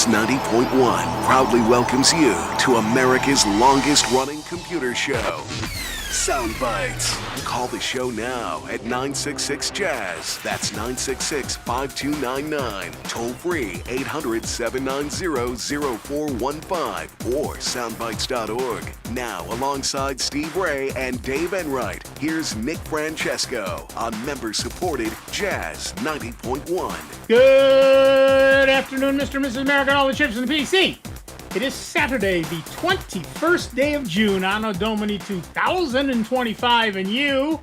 Jazz 90.1 proudly welcomes you to America's longest-running computer show, Sound Bytes. Call the show now at 966-JAZZ. That's 966-5299. Toll free 800-790-0415 or soundbytes.org. Now, alongside Steve Ray and Dave Enright, here's Nick Francesco on member-supported Jazz 90.1. Good afternoon, Mr. and Mrs. America, and all the chips in the PC. It is Saturday, the 21st day of June, Anno Domini 2025, and you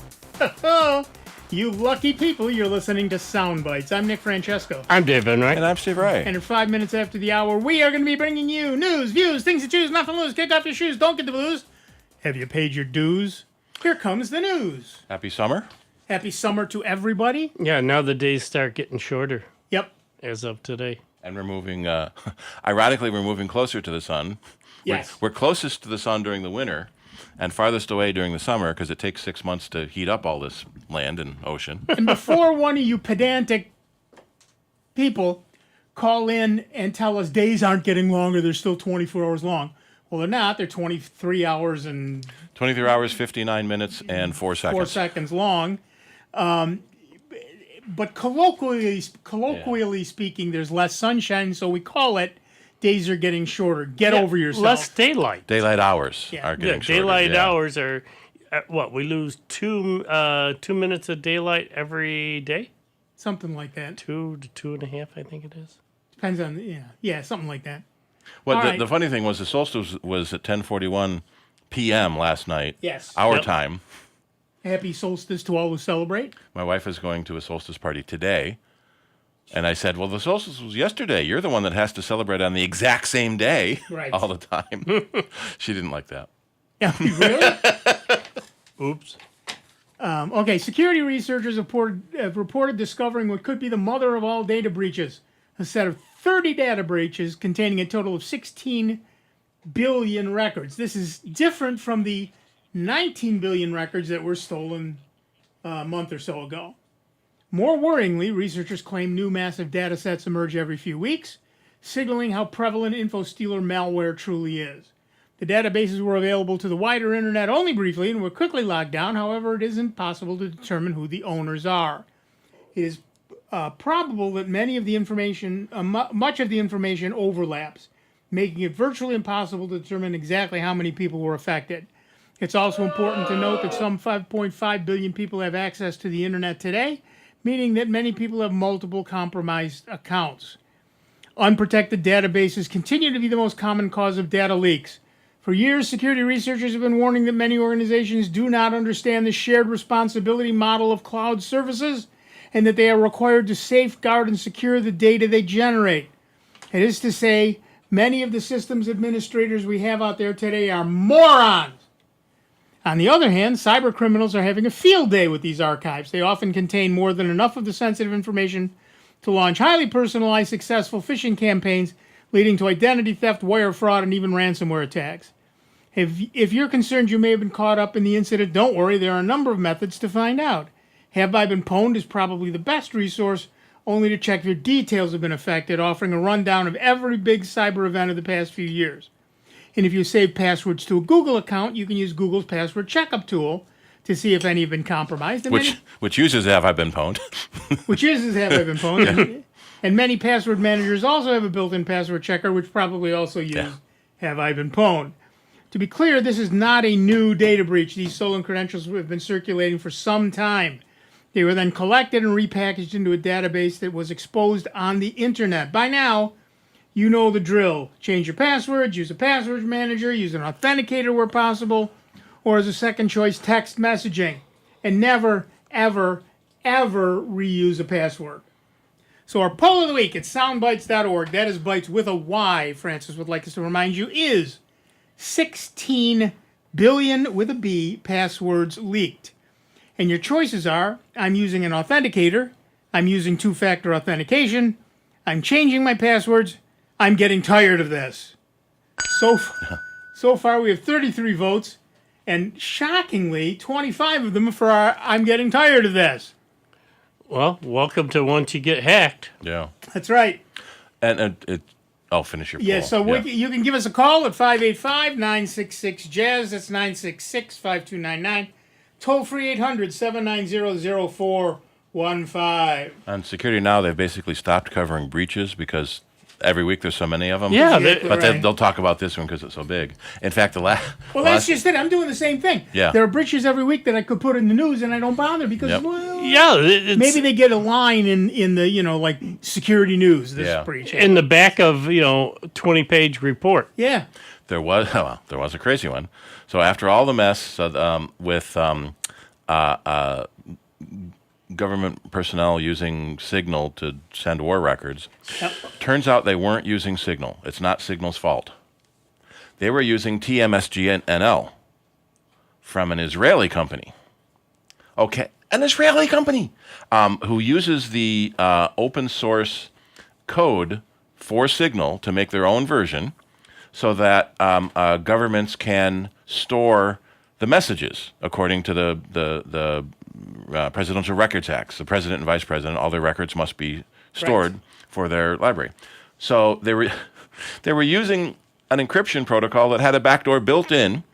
lucky people, you're listening to Sound Bytes. I'm Nick Francesco. I'm Dave Enright. And I'm Steve Ray. And in 5 minutes after the hour, we are going to be bringing you news, views, things to choose, nothing to lose. Kick off your shoes, don't get the blues. Have you paid your dues? Here comes the news. Happy summer. Happy summer to everybody. Yeah, now the days start getting shorter. Yep. As of today. And we're moving, ironically, we're moving closer to the sun. Yes. We're closest to the sun during the winter and farthest away during the summer because it takes 6 months to heat up all this land and ocean. And before one of you pedantic people call in and tell us days aren't getting longer, they're still 24 hours long. Well, they're not. They're 23 hours and... 23 hours, 59 minutes, and 4 seconds. 4 seconds long. But colloquially speaking, there's less sunshine, so we call it days are getting shorter. Get over yourself. Less daylight. Daylight hours are getting shorter. Daylight hours are, we lose two minutes of daylight every day? Something like that. 2 to 2.5, I think it is. Depends on, yeah, something like that. Well, the funny thing was the solstice was at 10:41 p.m. last night. Yes. Our time. Happy solstice to all who celebrate. My wife is going to a solstice party today. And I said, well, the solstice was yesterday. You're the one that has to celebrate on the exact same day all the time. She didn't like that. Yeah, really? Oops. Okay, security researchers have reported discovering what could be the mother of all data breaches. A set of 30 data breaches containing a total of 16 billion records. This is different from the 19 billion records that were stolen a month or so ago. More worryingly, researchers claim new massive data sets emerge every few weeks, signaling how prevalent InfoStealer malware truly is. The databases were available to the wider internet only briefly and were quickly locked down. However, it isn't possible to determine who the owners are. It is probable that much of the information overlaps, making it virtually impossible to determine exactly how many people were affected. It's also important to note that some 5.5 billion people have access to the internet today, meaning that many people have multiple compromised accounts. Unprotected databases continue to be the most common cause of data leaks. For years, security researchers have been warning that many organizations do not understand the shared responsibility model of cloud services and that they are required to safeguard and secure the data they generate. It is to say, many of the systems administrators we have out there today are morons. On the other hand, cyber criminals are having a field day with these archives. They often contain more than enough of the sensitive information to launch highly personalized, successful phishing campaigns, leading to identity theft, wire fraud, and even ransomware attacks. If you're concerned you may have been caught up in the incident, don't worry. There are a number of methods to find out. Have I Been Pwned is probably the best resource, only to check if your details have been affected, offering a rundown of every big cyber event of the past few years. And if you save passwords to a Google account, you can use Google's password checkup tool to see if any have been compromised. And which uses Have I Been Pwned? Which uses Have I Been Pwned. And many password managers also have a built-in password checker, which probably also use Have I Been Pwned. To be clear, this is not a new data breach. These stolen credentials have been circulating for some time. They were then collected and repackaged into a database that was exposed on the internet. By now, you know the drill. Change your passwords, use a password manager, use an authenticator where possible, or as a second choice, text messaging. And never, ever, ever reuse a password. So our poll of the week at soundbytes.org, that is Bytes with a Y, Francis would like us to remind you, is 16 billion with a B passwords leaked. And your choices are, I'm using an authenticator, I'm using two-factor authentication, I'm changing my passwords, I'm getting tired of this. So far we have 33 votes, and shockingly, 25 of them for our I'm getting tired of this. Well, welcome to once you get hacked. Yeah. That's right. And Oh, finish your poll. Yeah, so you can give us a call at 585-966-JAZZ. That's 966-5299. Toll free 800-790-0415. On Security Now, they've basically stopped covering breaches because every week there's so many of them. Yeah, but they'll talk about this one because it's so big. In fact, Well, that's just it. I'm doing the same thing. Yeah. There are breaches every week that I could put in the news, and I don't bother because, well, it's, maybe they get a line in the, like security news, this breach. in the back of 20-page report. Yeah. there was a crazy one. So after all the mess with government personnel using Signal to send war records, turns out they weren't using Signal. It's not Signal's fault. They were using TMSG-NL from an Israeli company. Okay, an Israeli company who uses the open source code for Signal to make their own version so that governments can store the messages according to the Presidential Records Act. The president and vice president, all their records must be stored for their library. So they were using an encryption protocol that had a backdoor built in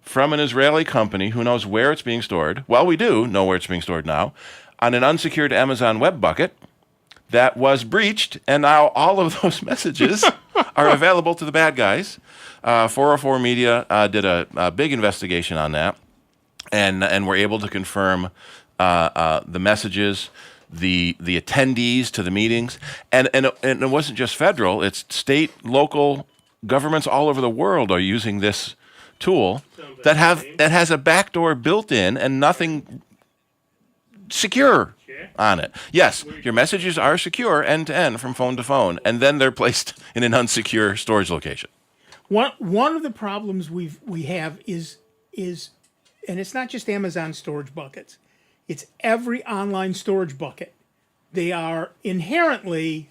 from an Israeli company who knows where it's being stored. Well, we do know where it's being stored now, on an unsecured Amazon web bucket that was breached, and now all of those messages are available to the bad guys. 404 Media did a big investigation on that, and were able to confirm the messages, the attendees to the meetings, and it wasn't just federal; it's state, local governments all over the world are using this tool that has a backdoor built in and nothing secure on it. Yes, your messages are secure end to end from phone to phone, and then they're placed in an unsecure storage location. One of the problems we have is, and it's not just Amazon storage buckets, it's every online storage bucket. They are inherently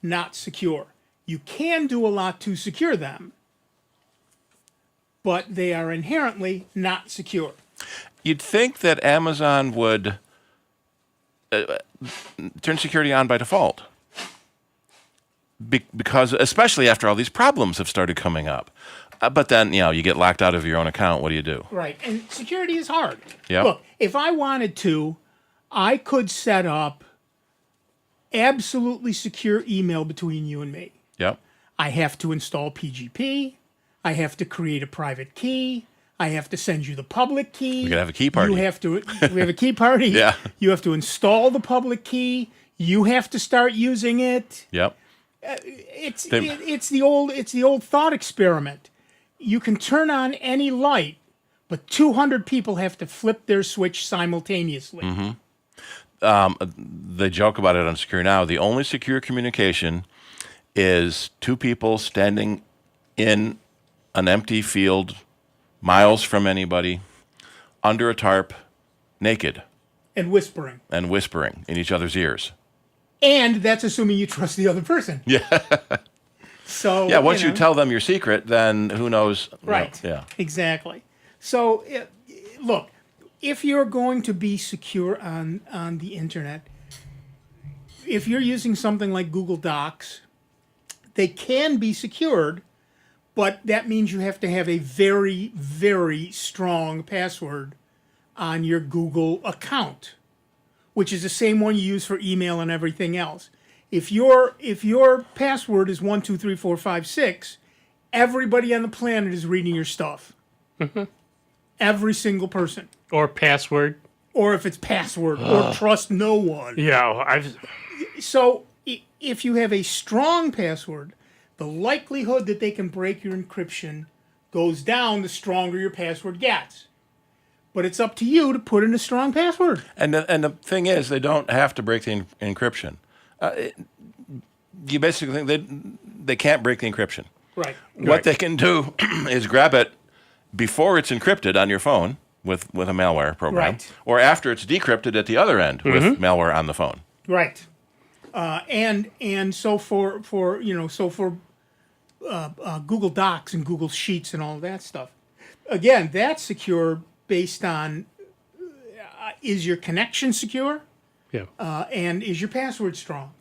not secure. You can do a lot to secure them, but they are inherently not secure. You'd think that Amazon would turn security on by default, because especially after all these problems have started coming up. But then, you get locked out of your own account. What do you do? Right, and security is hard. Yeah. Look, if I wanted to, I could set up absolutely secure email between you and me. Yep. I have to install PGP. I have to create a private key. I have to send you the public key. We could have a key party. We have a key party. Yeah. You have to install the public key. You have to start using it. Yep. It's the old thought experiment. You can turn on any light, but 200 people have to flip their switch simultaneously. Mm-hmm. They joke about it on Secure Now. The only secure communication is two people standing in an empty field, miles from anybody, under a tarp, naked. And whispering. In each other's ears. And that's assuming you trust the other person. Yeah. So yeah, once you tell them your secret, then who knows? Right. Yeah. Exactly. So, look, if you're going to be secure on the internet, if you're using something like Google Docs, they can be secured, but that means you have to have a very, very strong password on your Google account, which is the same one you use for email and everything else. If your password is 1, 2, 3, 4, 5, 6, everybody on the planet is reading your stuff. Every single person. Or password. Or if it's password, or trust no one. Yeah, So if you have a strong password, the likelihood that they can break your encryption goes down the stronger your password gets. But it's up to you to put in a strong password. And the thing is, they don't have to break the encryption. You basically think they can't break the encryption. Right. What they can do is grab it before it's encrypted on your phone with a malware program, Right. or after it's decrypted at the other end with malware on the phone. Right. And so for Google Docs and Google Sheets and all that stuff, again, that's secure based on is your connection secure? Yeah. And is your password strong?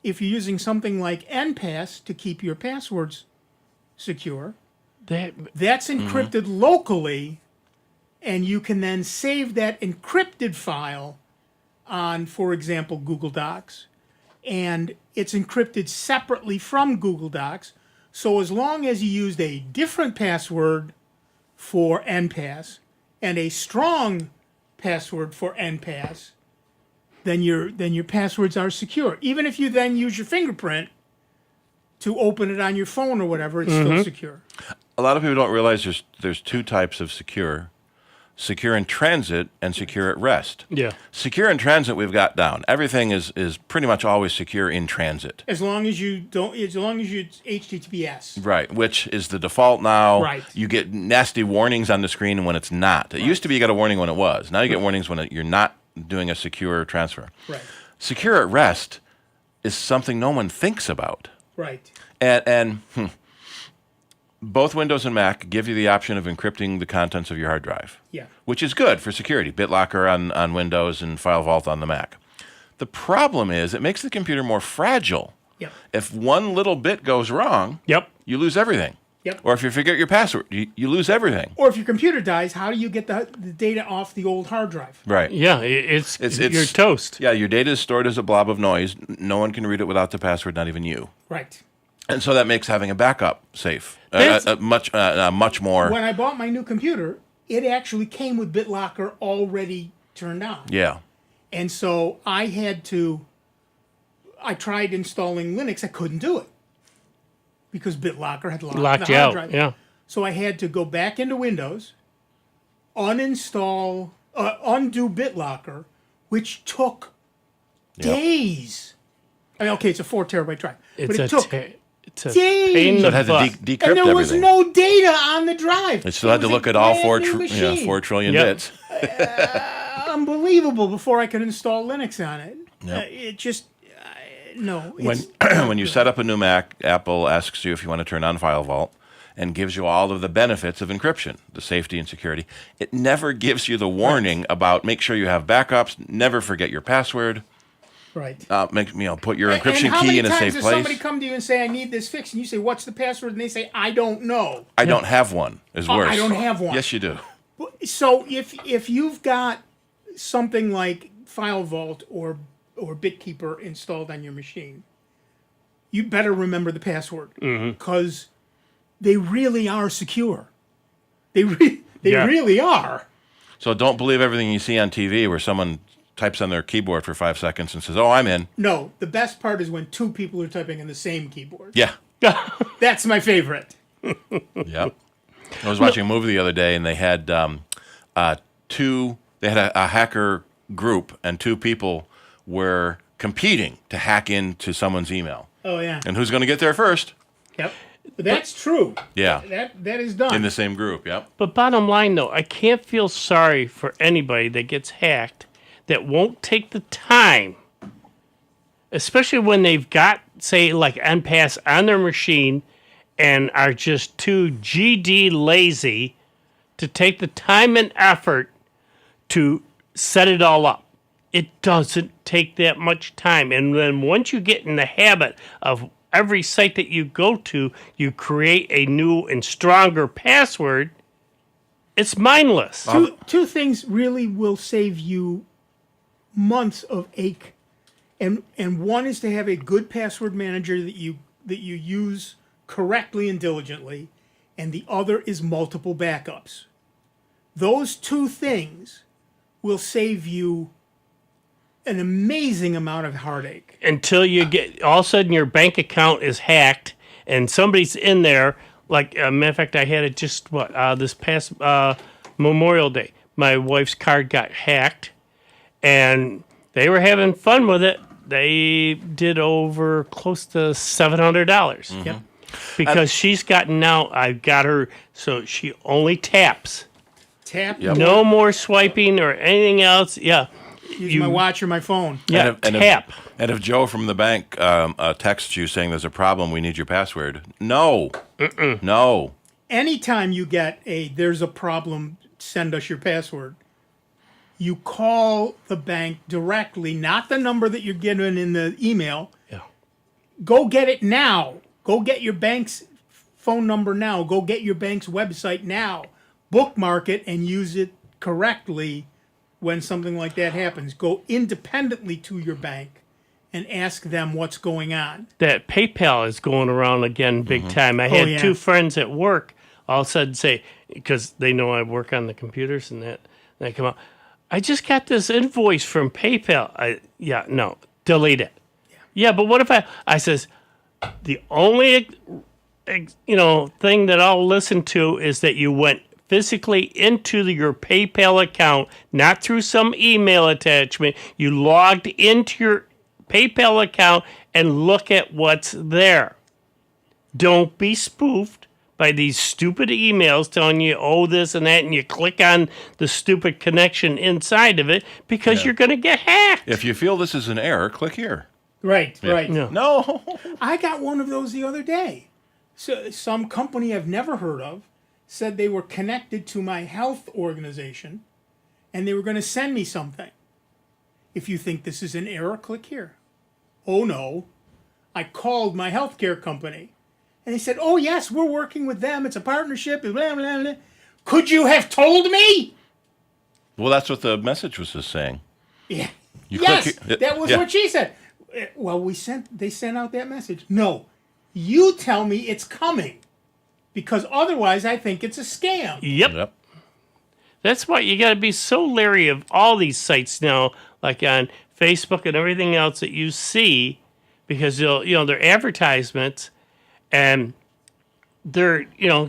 if you're using something like NPass to keep your passwords secure, that's encrypted locally, and you can then save that encrypted file on, for example, Google Docs, and it's encrypted separately from Google Docs. So as long as you used a different password for NPass and a strong password for NPass, then your passwords are secure. Even if you then use your fingerprint to open it on your phone or whatever, it's still secure. A lot of people don't realize there's two types of secure. Secure in transit and secure at rest. Yeah. Secure in transit we've got down. Everything is pretty much always secure in transit. As long as you it's HTTPS. Right, which is the default now. Right. You get nasty warnings on the screen when it's not. It used to be you got a warning when it was. Now you get warnings when you're not doing a secure transfer. Right. Secure at rest is something no one thinks about. Right. And both Windows and Mac give you the option of encrypting the contents of your hard drive. Yeah. Which is good for security. BitLocker on Windows and FileVault on the Mac. The problem is it makes the computer more fragile. Yep. If one little bit goes wrong, you lose everything. Yep. Or if you forget your password, you lose everything. Or if your computer dies, how do you get the data off the old hard drive? Right. Yeah, it's you're toast. Yeah, your data is stored as a blob of noise. No one can read it without the password, not even you. Right. And so that makes having a backup safe. Much more. When I bought my new computer, it actually came with BitLocker already turned on. Yeah. And so I tried installing Linux. I couldn't do it because BitLocker had locked the hard drive. Yeah. So I had to go back into Windows, undo BitLocker, which took days. I mean, okay, it's a 4 terabyte drive, but it took it's a days. pain in So the it had to butt. decrypt And there was everything. no data on the drive. It still had to look at all 4 trillion Yep. bits. Unbelievable before I could install Linux on it. Yep. It just, no. When It's when you set up a new Mac, Apple asks you if you want to turn on FileVault and gives you all of the benefits of encryption, the safety and security. It never gives you the warning about make sure you have backups, never forget your password. Right. Put your encryption key in a safe And how many times does place. somebody come to you and say, I need this fixed, and you say, what's the password? And they say, I don't know. I don't have one. Is worse. I don't have one. Yes, you do. So if you've got something like FileVault or BitKeeper installed on your machine, you better remember the password because they really are secure. They really are. So don't believe everything you see on TV where someone types on their keyboard for 5 seconds and says, "Oh, I'm in." No, the best part is when two people are typing on the same keyboard. Yeah. That's my favorite. Yep. I was watching a movie the other day, and they had a hacker group, and 2 people were competing to hack into someone's email. Oh, yeah. And who's going to get there first? Yep. But that's true. Yeah. That is done. In the same group, yep. But bottom line, though, I can't feel sorry for anybody that gets hacked that won't take the time, especially when they've got, say, like NPass on their machine and are just too GD lazy to take the time and effort to set it all up. It doesn't take that much time. And then once you get in the habit of every site that you go to, you create a new and stronger password, it's mindless. Two things really will save you months of ache, and one is to have a good password manager that you use correctly and diligently, and the other is multiple backups. Those 2 things will save you an amazing amount of heartache. Until you get, all of a sudden your bank account is hacked and somebody's in there. Like, matter of fact, I had it just, this past Memorial Day. My wife's card got hacked and they were having fun with it. They did over close to $700. Yep. Because she's gotten now, I've got her, so she only taps. Tap. Yep. No more swiping or anything else. Yeah. Use my watch or my phone. Yeah, And tap. if Joe from the bank texts you saying there's a problem, we need your password. No. No. Anytime you get there's a problem, send us your password, you call the bank directly, not the number that you're given in the email. Yeah. go get it now. Go get your bank's phone number now. Go get your bank's website now. Bookmark it and use it correctly when something like that happens. Go independently to your bank and ask them what's going on. That PayPal is going around again big time. I had two friends at work all of a sudden say, because they know I work on the computers and that, and they come out, I just got this invoice from PayPal. No, delete it. Yeah, but what if I says, the only thing that I'll listen to is that you went physically into your PayPal account, not through some email attachment. You logged into your PayPal account and look at what's there. Don't be spoofed by these stupid emails telling you, oh, this and that, and you click on the stupid connection inside of it because you're going to get hacked. If you feel this is an error, click here. Right. No. I got one of those the other day. So some company I've never heard of said they were connected to my health organization and they were going to send me something. If you think this is an error, click here. Oh, no. I called my healthcare company. And they said, oh, yes, we're working with them. It's a partnership. Blah, blah, blah. Could you have told me? Well, that's what the message was just saying. Yeah. Yes, that was what she said. Well, they sent out that message. No, you tell me it's coming. Because otherwise I think it's a scam. Yep. That's why you got to be so leery of all these sites now, like on Facebook and everything else that you see, because they're advertisements, and they're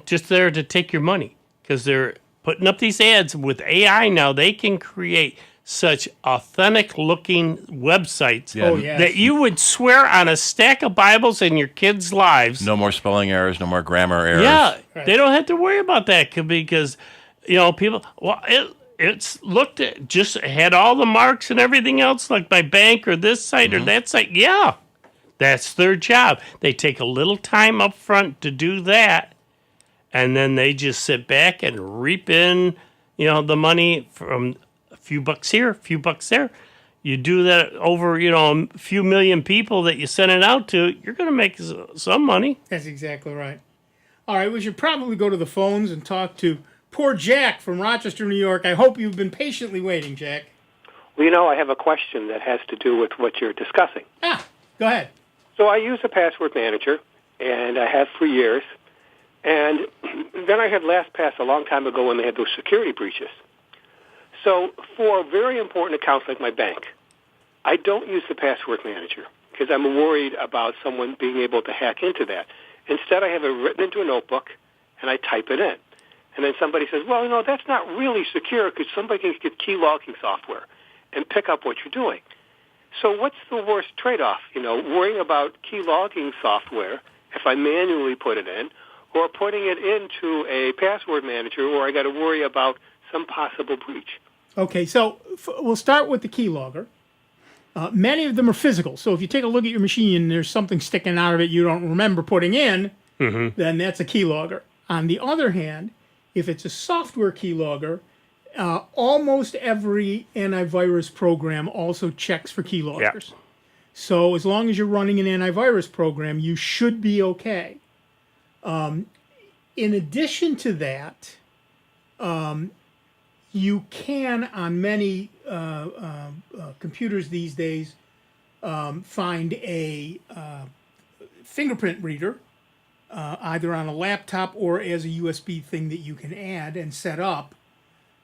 just there to take your money because they're putting up these ads with AI now. They can create such authentic looking websites that you would swear on a stack of Bibles in your kids' lives. No more spelling errors, no more grammar errors. Yeah, they don't have to worry about that because people. Well, it's looked at, just had all the marks and everything else, like my bank or this site or that site. Yeah, that's their job. They take a little time up front to do that, and then they just sit back and reap in, the money from a few bucks here, a few bucks there. You do that over, a few million people that you send it out to, you're going to make some money. That's exactly right. All right, we should probably go to the phones and talk to poor Jack from Rochester, New York. I hope you've been patiently waiting, Jack. Well, I have a question that has to do with what you're discussing. Go ahead. So I use a password manager, and I have for years. And then I had LastPass a long time ago when they had those security breaches. So for very important accounts like my bank, I don't use the password manager because I'm worried about someone being able to hack into that. Instead, I have it written into a notebook, and I type it in. And then somebody says, well, that's not really secure because somebody can get key logging software and pick up what you're doing. So what's the worst trade-off? Worrying about key logging software if I manually put it in, or putting it into a password manager where I got to worry about some possible breach. Okay, so we'll start with the keylogger. Many of them are physical. So if you take a look at your machine and there's something sticking out of it you don't remember putting in, then that's a keylogger. On the other hand, if it's a software keylogger, almost every antivirus program also checks for keyloggers. Yeah. So as long as you're running an antivirus program, you should be okay. In addition to that, you can, on many computers these days, find a fingerprint reader, either on a laptop or as a USB thing that you can add and set up.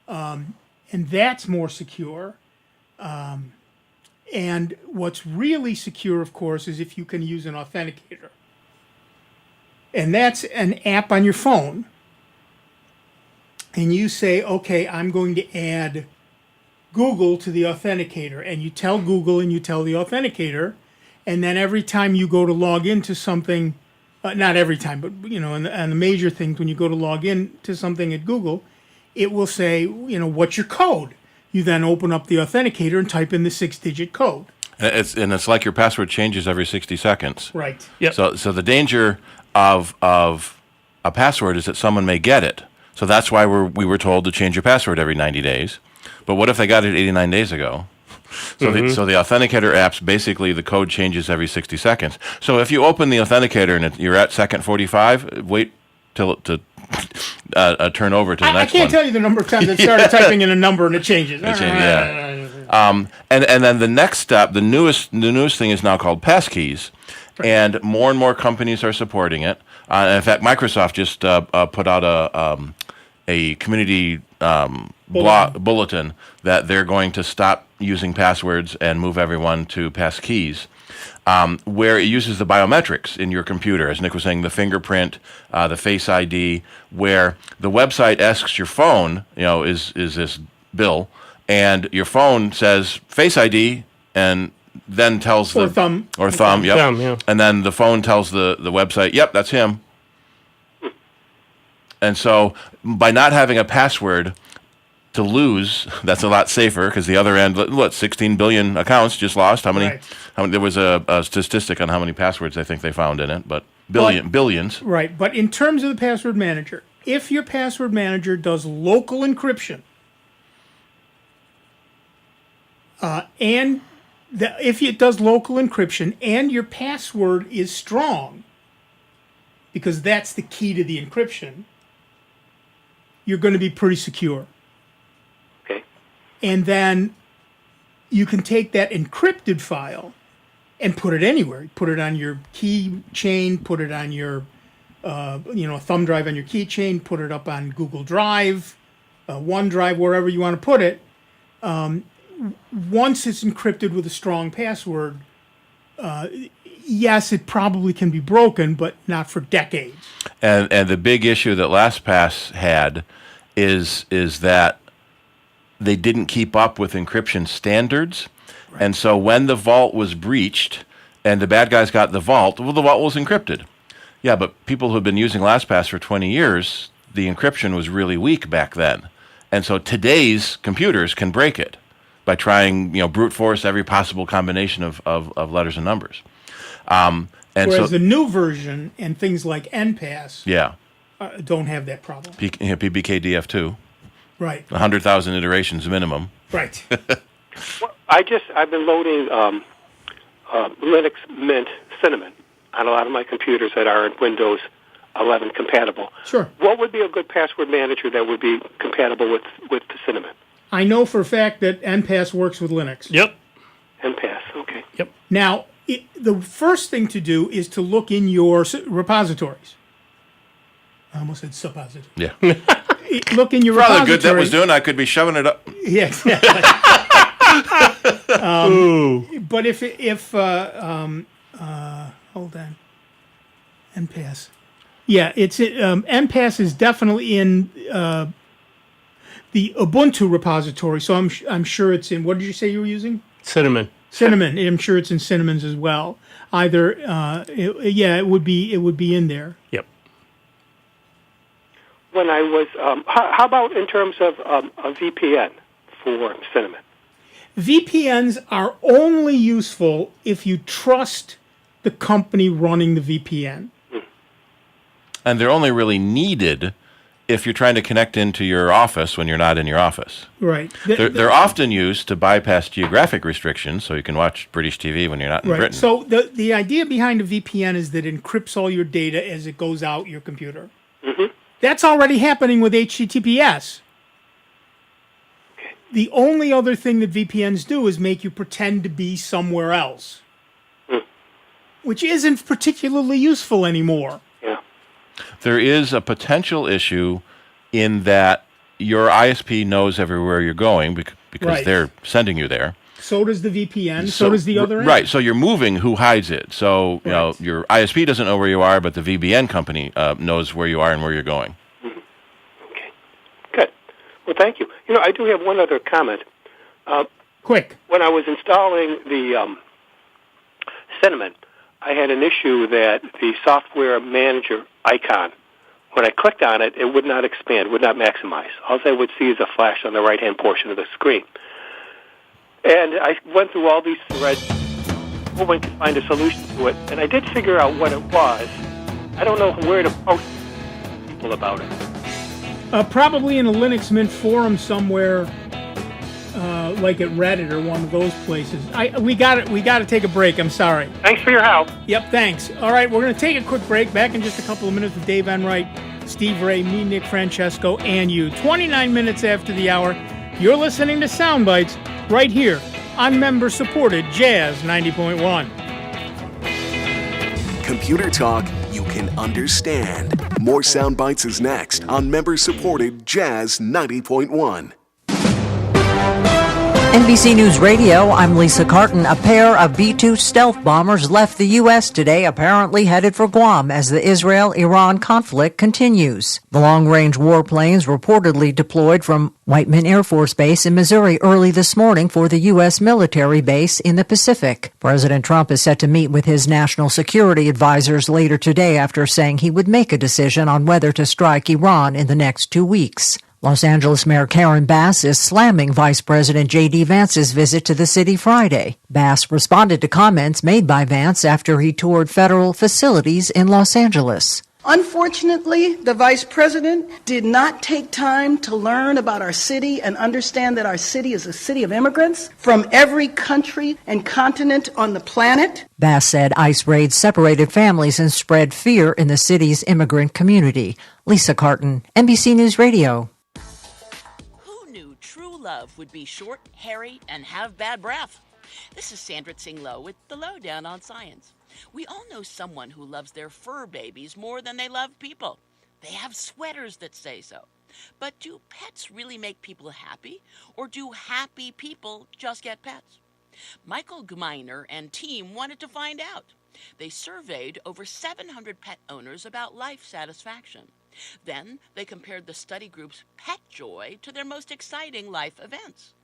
And that's more secure. And what's really secure, of course, is if you can use an authenticator. And that's an app on your phone. And you say, okay, I'm going to add Google to the authenticator. And you tell Google and you tell the authenticator. And then every time you go to log into something, not every time, but, on the major things, when you go to log in to something at Google, it will say, what's your code? You then open up the authenticator and type in the 6-digit code. It's like your password changes every 60 seconds. Right. Yep. So the danger of a password is that someone may get it. So that's why we were told to change your password every 90 days. But what if they got it 89 days ago? So, so the authenticator apps, basically the code changes every 60 seconds. So if you open the authenticator and you're at second 45, wait till it to turn over to the next one. I can't tell you the number of times I started typing in a number and it changes. And then the next step, the newest thing is now called passkeys, and more companies are supporting it. In fact, Microsoft just put out a community bulletin that they're going to stop using passwords and move everyone to passkeys, where it uses the biometrics in your computer, as Nick was saying, the fingerprint, the Face ID, where the website asks your phone, is this Bill? And your phone says Face ID, and then tells thumb, yep. Thumb, yeah. And then the phone tells the website, yep, that's him. And so by not having a password to lose, that's a lot safer, because the other end, 16 billion accounts just lost. How many? Right. There was a statistic on how many passwords I think they found in it, but billions. Right, but in terms of the password manager, if your password manager does local encryption, if it does local encryption and your password is strong, because that's the key to the encryption, you're going to be pretty secure. Okay. And then you can take that encrypted file and put it anywhere. Put it on your keychain, put it on your, a thumb drive on your keychain, put it up on Google Drive, OneDrive, wherever you want to put it. Once it's encrypted with a strong password, yes, it probably can be broken, but not for decades. And the big issue that LastPass had is that they didn't keep up with encryption standards. Right. And so when the vault was breached and the bad guys got the vault was encrypted. Yeah, but people who've been using LastPass for 20 years, the encryption was really weak back then. And so today's computers can break it by trying, brute force every possible combination of letters and numbers. Whereas the new version and things like NPass don't have that problem. PBKDF2. Right. 100,000 iterations minimum. Right. Well, I've been loading Linux Mint Cinnamon on a lot of my computers that are Windows 11 compatible. Sure. What would be a good password manager that would be compatible with Cinnamon? I know for a fact that NPass works with Linux. Yep. NPass, okay. Yep. Now, the first thing to do is to look in your repositories. I almost said suppository. Yeah. Look in your For all repository. the good that was doing, I could be shoving it up. Yeah, exactly. But if hold on, NPass. Yeah, it's NPass is definitely in the Ubuntu repository. So I'm sure it's in. What did you say you were using? Cinnamon. Cinnamon. I'm sure it's in Cinnamon's as well. Either it would be in there. Yep. When I was, how about in terms of a VPN for Cinnamon? VPNs are only useful if you trust the company running the VPN. And they're only really needed if you're trying to connect into your office when you're not in your office. Right. They're often used to bypass geographic restrictions, so you can watch British TV when you're not in Britain. So the idea behind a VPN is that it encrypts all your data as it goes out your computer. Mm-hmm. That's already happening with HTTPS. Okay. The only other thing that VPNs do is make you pretend to be somewhere else, which isn't particularly useful anymore. Yeah. There is a potential issue in that your ISP knows everywhere you're going because they're sending you there. So does the VPN. So does the other end. Right. So you're moving. Who hides it? So your ISP doesn't know where you are, but the VPN company knows where you are and where you're going. Mm-hmm. Okay. Good. Well, thank you. I do have one other comment. Quick. When I was installing the Cinnamon, I had an issue that the software manager icon, when I clicked on it, it would not expand, would not maximize. All I would see is a flash on the right-hand portion of the screen. And I went through all these threads, hoping to find a solution to it, and I did figure out what it was. I don't know where to post people about it. Probably in a Linux Mint forum somewhere. like at Reddit or one of those places. We got to take a break. I'm sorry. Thanks for your help. Yep, thanks. All right, we're going to take a quick break. Back in just a couple of minutes with Dave Enright, Steve Ray, me, Nick Francesco, and you. 29 minutes after the hour, you're listening to Sound Bytes right here on member-supported Jazz 90.1. Computer talk you can understand. More Sound Bites is next on member-supported Jazz 90.1. NBC News Radio, I'm Lisa Carton. A pair of B-2 stealth bombers left the U.S. today, apparently headed for Guam as the Israel-Iran conflict continues. The long-range warplanes reportedly deployed from Whiteman Air Force Base in Missouri early this morning for the U.S. military base in the Pacific. President Trump is set to meet with his national security advisors later today after saying he would make a decision on whether to strike Iran in the next 2 weeks. Los Angeles Mayor Karen Bass is slamming Vice President J.D. Vance's visit to the city Friday. Bass responded to comments made by Vance after he toured federal facilities in Los Angeles. Unfortunately, the Vice President did not take time to learn about our city and understand that our city is a city of immigrants from every country and continent on the planet. Bass said ICE raids separated families and spread fear in the city's immigrant community. Lisa Carton, NBC News Radio. Love would be short, hairy, and have bad breath. This is Sandra Tsing-Loh with the Lowdown on Science. We all know someone who loves their fur babies more than they love people. They have sweaters that say so. But do pets really make people happy, or do happy people just get pets? Michael Gmeiner and team wanted to find out. They surveyed over 700 pet owners about life satisfaction. Then they compared the study group's pet joy to their most exciting life events.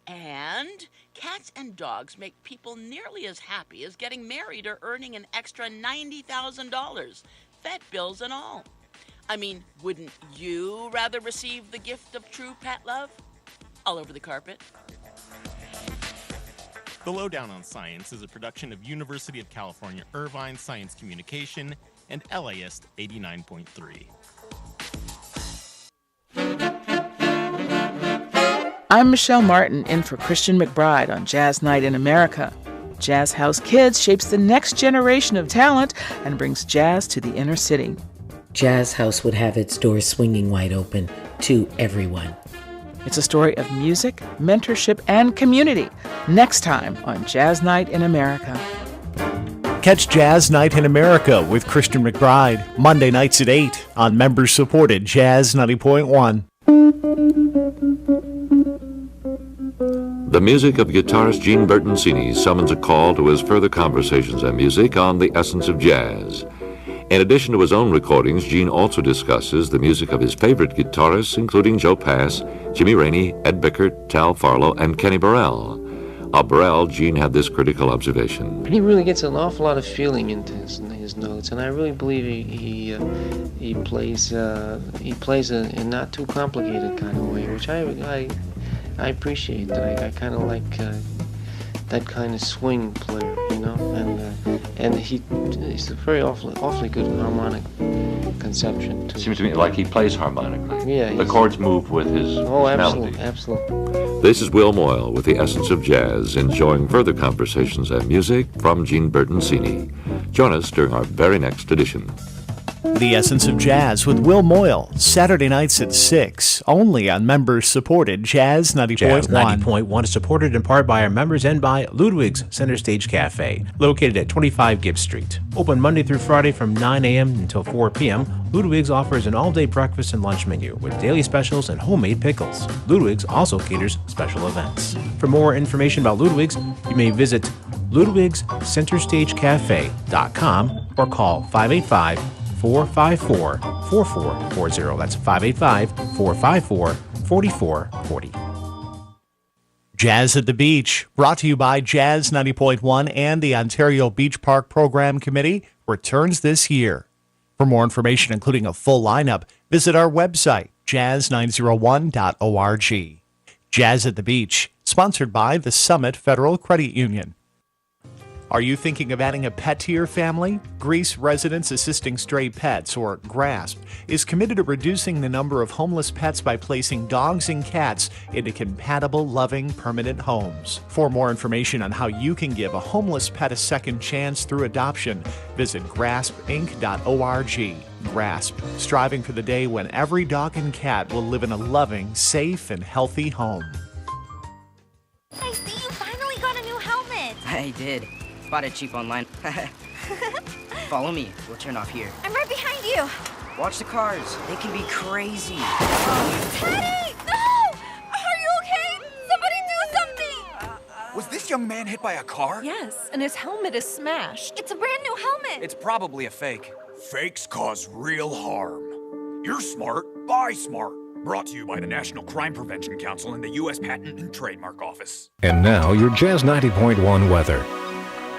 And cats and dogs make people nearly as happy as getting married or earning an extra $90,000, vet bills and all. I mean, wouldn't you rather receive the gift of true pet love? All over the carpet. The Lowdown on Science is a production of University of California Irvine Science Communication and LAist 89.3. I'm Michelle Martin, in for Christian McBride on Jazz Night in America. Jazz House Kids shapes the next generation of talent and brings jazz to the inner city. Jazz House would have its doors swinging wide open to everyone. It's a story of music, mentorship, and community. Next time on Jazz Night in America. Catch Jazz Night in America with Christian McBride, Monday nights at 8 on member-supported Jazz 90.1. The music of guitarist Gene Bertoncini summons a call to his further conversations and music on the essence of jazz. In addition to his own recordings, Gene also discusses the music of his favorite guitarists, including Joe Pass, Jimmy Rainey, Ed Bickert, Tal Farlow, and Kenny Burrell. Of Burrell, Gene had this critical observation. He really gets an awful lot of feeling into his notes, and I really believe he plays in not too complicated kind of way, which I appreciate. That I kind of like that kind of swing player, you know, and he's a very awfully good harmonic conception too. Seems to me like he plays harmonically. Yeah, the chords move with his melody. Absolutely. This is Will Moyle with the Essence of Jazz, enjoying further conversations and music from Gene Bertoncini. Join us during our very next edition. The Essence of Jazz with Will Moyle, Saturday nights at 6, only on members-supported Jazz 90.1. Jazz 90.1 is supported in part by our members and by Ludwig's Center Stage Cafe, located at 25 Gibbs Street. Open Monday through Friday from 9 a.m. until 4 p.m., Ludwig's offers an all-day breakfast and lunch menu with daily specials and homemade pickles. Ludwig's also caters special events. For more information about Ludwig's, you may visit ludwigscenterstagecafe.com or call 585-454-4440. That's 585-454-4440. Jazz at the Beach, brought to you by Jazz 90.1 and the Ontario Beach Park Program Committee, returns this year. For more information, including a full lineup, visit our website, jazz901.org. Jazz at the Beach, sponsored by the Summit Federal Credit Union. Are you thinking of adding a pet to your family? Greece Residents Assisting Stray Pets, or GRASP, is committed to reducing the number of homeless pets by placing dogs and cats into compatible, loving, permanent homes. For more information on how you can give a homeless pet a second chance through adoption, visit graspinc.org. GRASP, striving for the day when every dog and cat will live in a loving, safe, and healthy home. I see you finally got a new helmet. I did. Bought it cheap online. Follow me. We'll turn off here. I'm right behind you. Watch the cars. They can be crazy. Teddy! No! Are you okay? Somebody do something! Was this young man hit by a car? Yes, and his helmet is smashed. It's a brand new helmet. It's probably a fake. Fakes cause real harm. You're smart. Buy smart. Brought to you by the National Crime Prevention Council and the U.S. Patent and Trademark Office. And now, your Jazz 90.1 weather.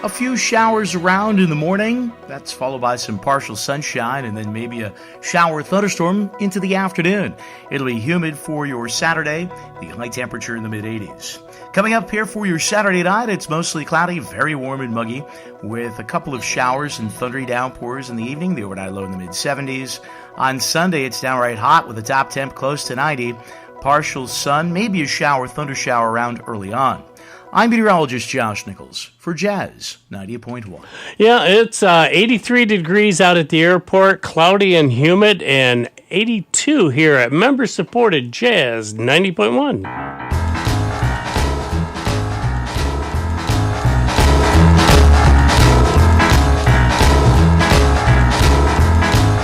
A few showers around in the morning. That's followed by some partial sunshine and then maybe a shower thunderstorm into the afternoon. It'll be humid for your Saturday, the high temperature in the mid-80s. Coming up here for your Saturday night, it's mostly cloudy, very warm and muggy, with a couple of showers and thundery downpours in the evening, the overnight low in the mid-70s. On Sunday, it's downright hot with a top temp close to 90. Partial sun, maybe a shower, thunder shower around early on. I'm meteorologist Josh Nichols for Jazz 90.1. Yeah, it's 83 degrees out at the airport, cloudy and humid, and 82 here at member-supported Jazz 90.1.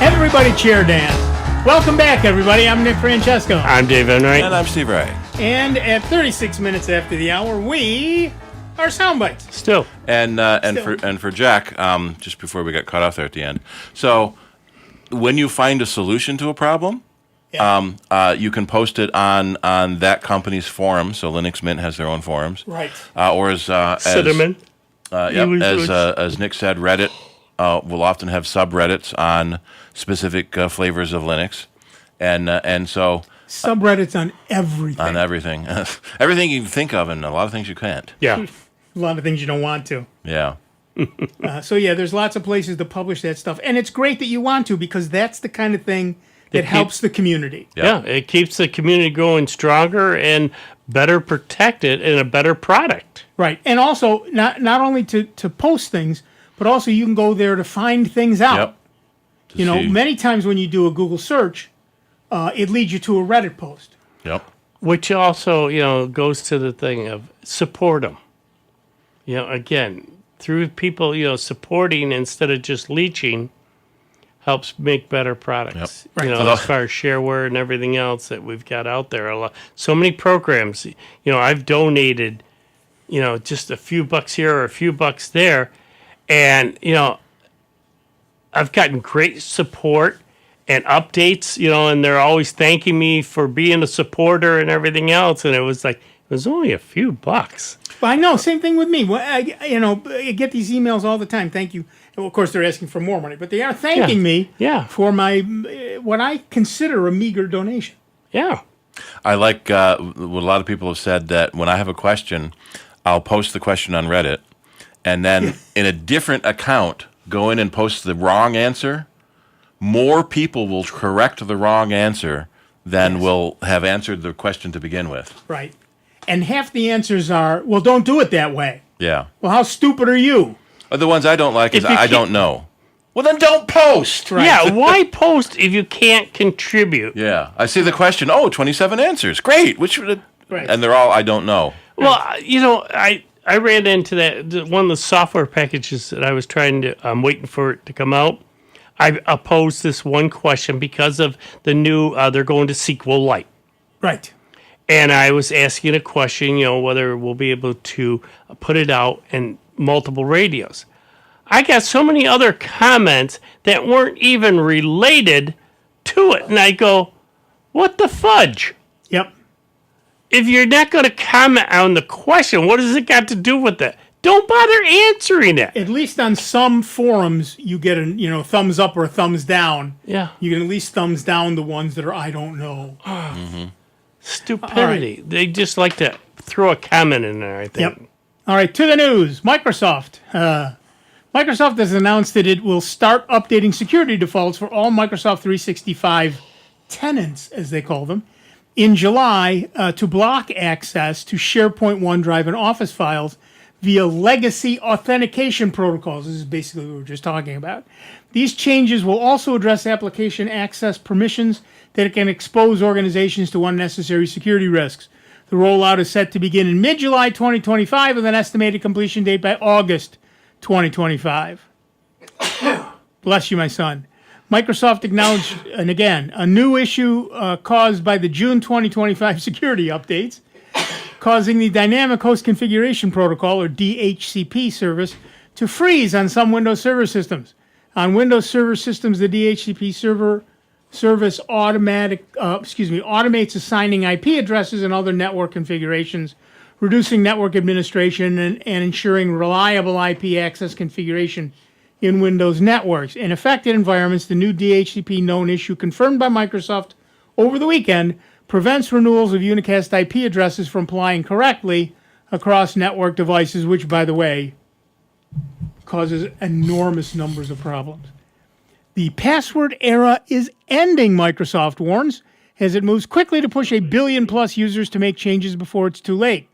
Everybody chair dance. Welcome back, everybody. I'm Nick Francesco. I'm Dave Enright. And I'm Steve Ray. And at 36 minutes after the hour, we are Soundbites. Still. And for Jack, just before we got cut off there at the end. So when you find a solution to a problem, you can post it on that company's forum. So Linux Mint has their own forums. Right. Or as Cinnamon. As Nick said, Reddit will often have subreddits on specific flavors of Linux, and so subreddits on everything. On everything, everything you can think of, and a lot of things you can't. Yeah, a lot of things you don't want to. Yeah. So yeah, there's lots of places to publish that stuff, and it's great that you want to because that's the kind of thing that helps the community. Yeah, it keeps the community growing stronger and better protected and a better product. Right, and also not only to post things, but also you can go there to find things out. Yep. You know, many times when you do a Google search, it leads you to a Reddit post. Yep. Which also, goes to the thing of support them. Again, through people, supporting instead of just leeching helps make better products. Yep. Right. As far as shareware and everything else that we've got out there. So many programs. I've donated, just a few bucks here or a few bucks there. And, I've gotten great support and updates, and they're always thanking me for being a supporter and everything else. And it was only a few bucks. Well, I know, same thing with me. I get these emails all the time. Thank you. Well, of course, they're asking for more money, but they are thanking me for my what I consider a meager donation. Yeah. I like what a lot of people have said, that when I have a question, I'll post the question on Reddit, and then in a different account, go in and post the wrong answer. More people will correct the wrong answer than will have answered the question to begin with. Right. And half the answers are, well, don't do it that way. Yeah. Well, how stupid are you? The ones I don't like is I don't know. Well, then don't post. Right. Yeah, why post if you can't contribute? Yeah. I see the question, 27 answers. Great. Which would right. And they're all, I don't know. Well, I ran into that, one of the software packages that I was I'm waiting for it to come out. I posed this one question because of the new, they're going to SQLite. Right. And I was asking a question, whether we'll be able to put it out in multiple radios. I got so many other comments that weren't even related to it. And I go, what the fudge? Yep. If you're not going to comment on the question, what has it got to do with it? Don't bother answering it. At least on some forums, you get a thumbs up or a thumbs down. Yeah. You can at least thumbs down the ones that are I don't know. Stupidity. Right. They just like to throw a comment in there, I think. Yep. All right, to the news. Microsoft. Microsoft has announced that it will start updating security defaults for all Microsoft 365 tenants, as they call them, in July to block access to SharePoint, OneDrive, and Office files via legacy authentication protocols. This is basically what we were just talking about. These changes will also address application access permissions that can expose organizations to unnecessary security risks. The rollout is set to begin in mid-July 2025 with an estimated completion date by August 2025. Bless you, my son. Microsoft acknowledged, and again, a new issue caused by the June 2025 security updates, causing the Dynamic Host Configuration Protocol, or DHCP service, to freeze on some Windows Server systems. On Windows Server systems, the DHCP service automates assigning IP addresses and other network configurations, reducing network administration and ensuring reliable IP access configuration in Windows networks. In affected environments, the new DHCP known issue confirmed by Microsoft over the weekend prevents renewals of unicast IP addresses from applying correctly across network devices, which, by the way, causes enormous numbers of problems. The password era is ending, Microsoft warns, as it moves quickly to push 1 billion-plus users to make changes before it's too late.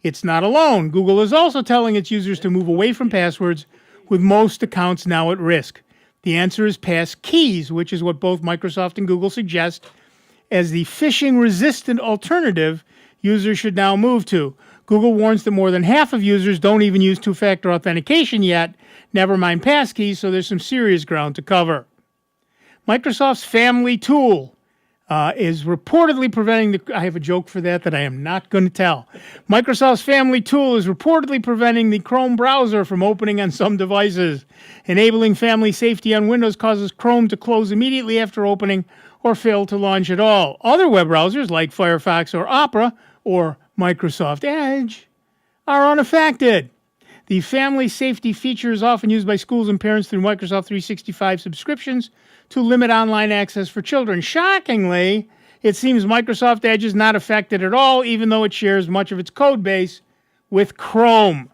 It's not alone. Google is also telling its users to move away from passwords, with most accounts now at risk. The answer is passkeys, which is what both Microsoft and Google suggest as the phishing-resistant alternative users should now move to. Google warns that more than half of users don't even use two-factor authentication yet, never mind passkeys, so there's some serious ground to cover. Microsoft's Family tool is reportedly preventing I have a joke for that I am not going to tell. Microsoft's Family tool is reportedly preventing the Chrome browser from opening on some devices. Enabling family safety on Windows causes Chrome to close immediately after opening or fail to launch at all. Other web browsers like Firefox or Opera or Microsoft Edge are unaffected. The family safety feature is often used by schools and parents through Microsoft 365 subscriptions to limit online access for children. Shockingly, it seems Microsoft Edge is not affected at all, even though it shares much of its code base with Chrome.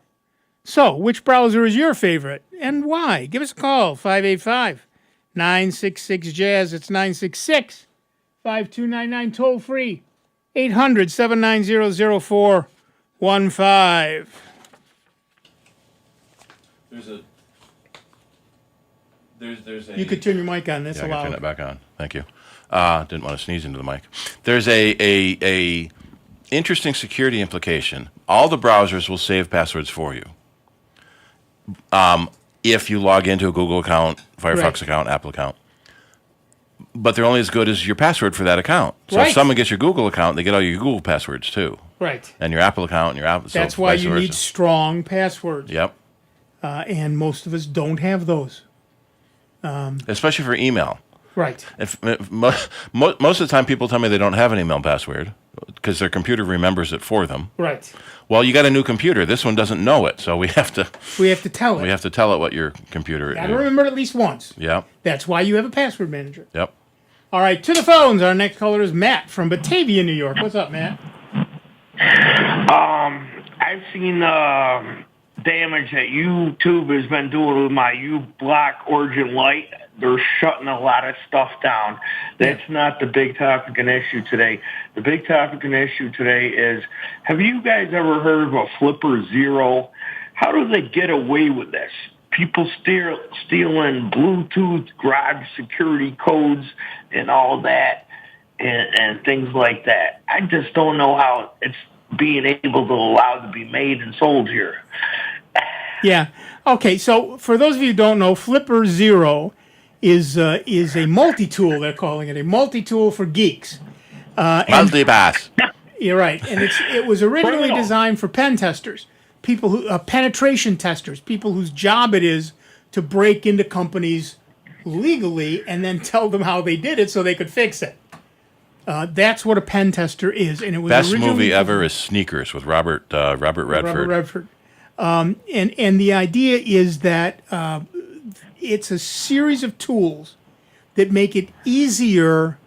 So, which browser is your favorite and why? Give us a call, 585-966-JAZZ. It's 966-5299, toll free, 800-790-0415. There's a. You could turn your mic on. That's I allowed. can turn it back on. Thank you. Didn't want to sneeze into the mic. There's a interesting security implication. All the browsers will save passwords for you. If you log into a Google account, Firefox account, Apple account. But they're only as good as your password for that account. So if someone gets your Google account, they get all your Google passwords too. Right. And your Apple account and your Apple. That's why you need strong passwords. Yep. And most of us don't have those. Especially for email. Right. Most of the time, people tell me they don't have an email password because their computer remembers it for them. Right. Well, you got a new computer. This one doesn't know it, so we have to tell it. We have to tell it what your computer is. Got to remember it at least once. Yep. That's why you have a password manager. Yep. All right, to the phones. Our next caller is Matt from Batavia, New York. What's up, Matt? I've seen damage that YouTube has been doing with my uBlock Origin Lite. They're shutting a lot of stuff down. That's not the big topic and issue today. The big topic and issue today is, have you guys ever heard of a Flipper Zero? How do they get away with this? People stealing Bluetooth garage security codes and all that and things like that. I just don't know how it's being able to allow to be made and sold here. Yeah. Okay, so for those of you who don't know, Flipper Zero is a multi-tool, they're calling it, a multi-tool for geeks. Multi-pass. You're right. And it was originally designed for pen testers, people who penetration testers, people whose job it is to break into companies legally and then tell them how they did it so they could fix it. That's what a pen tester is. And it was best movie ever is Sneakers with Robert Redford. Robert Redford. And the idea is that it's a series of tools that make it easier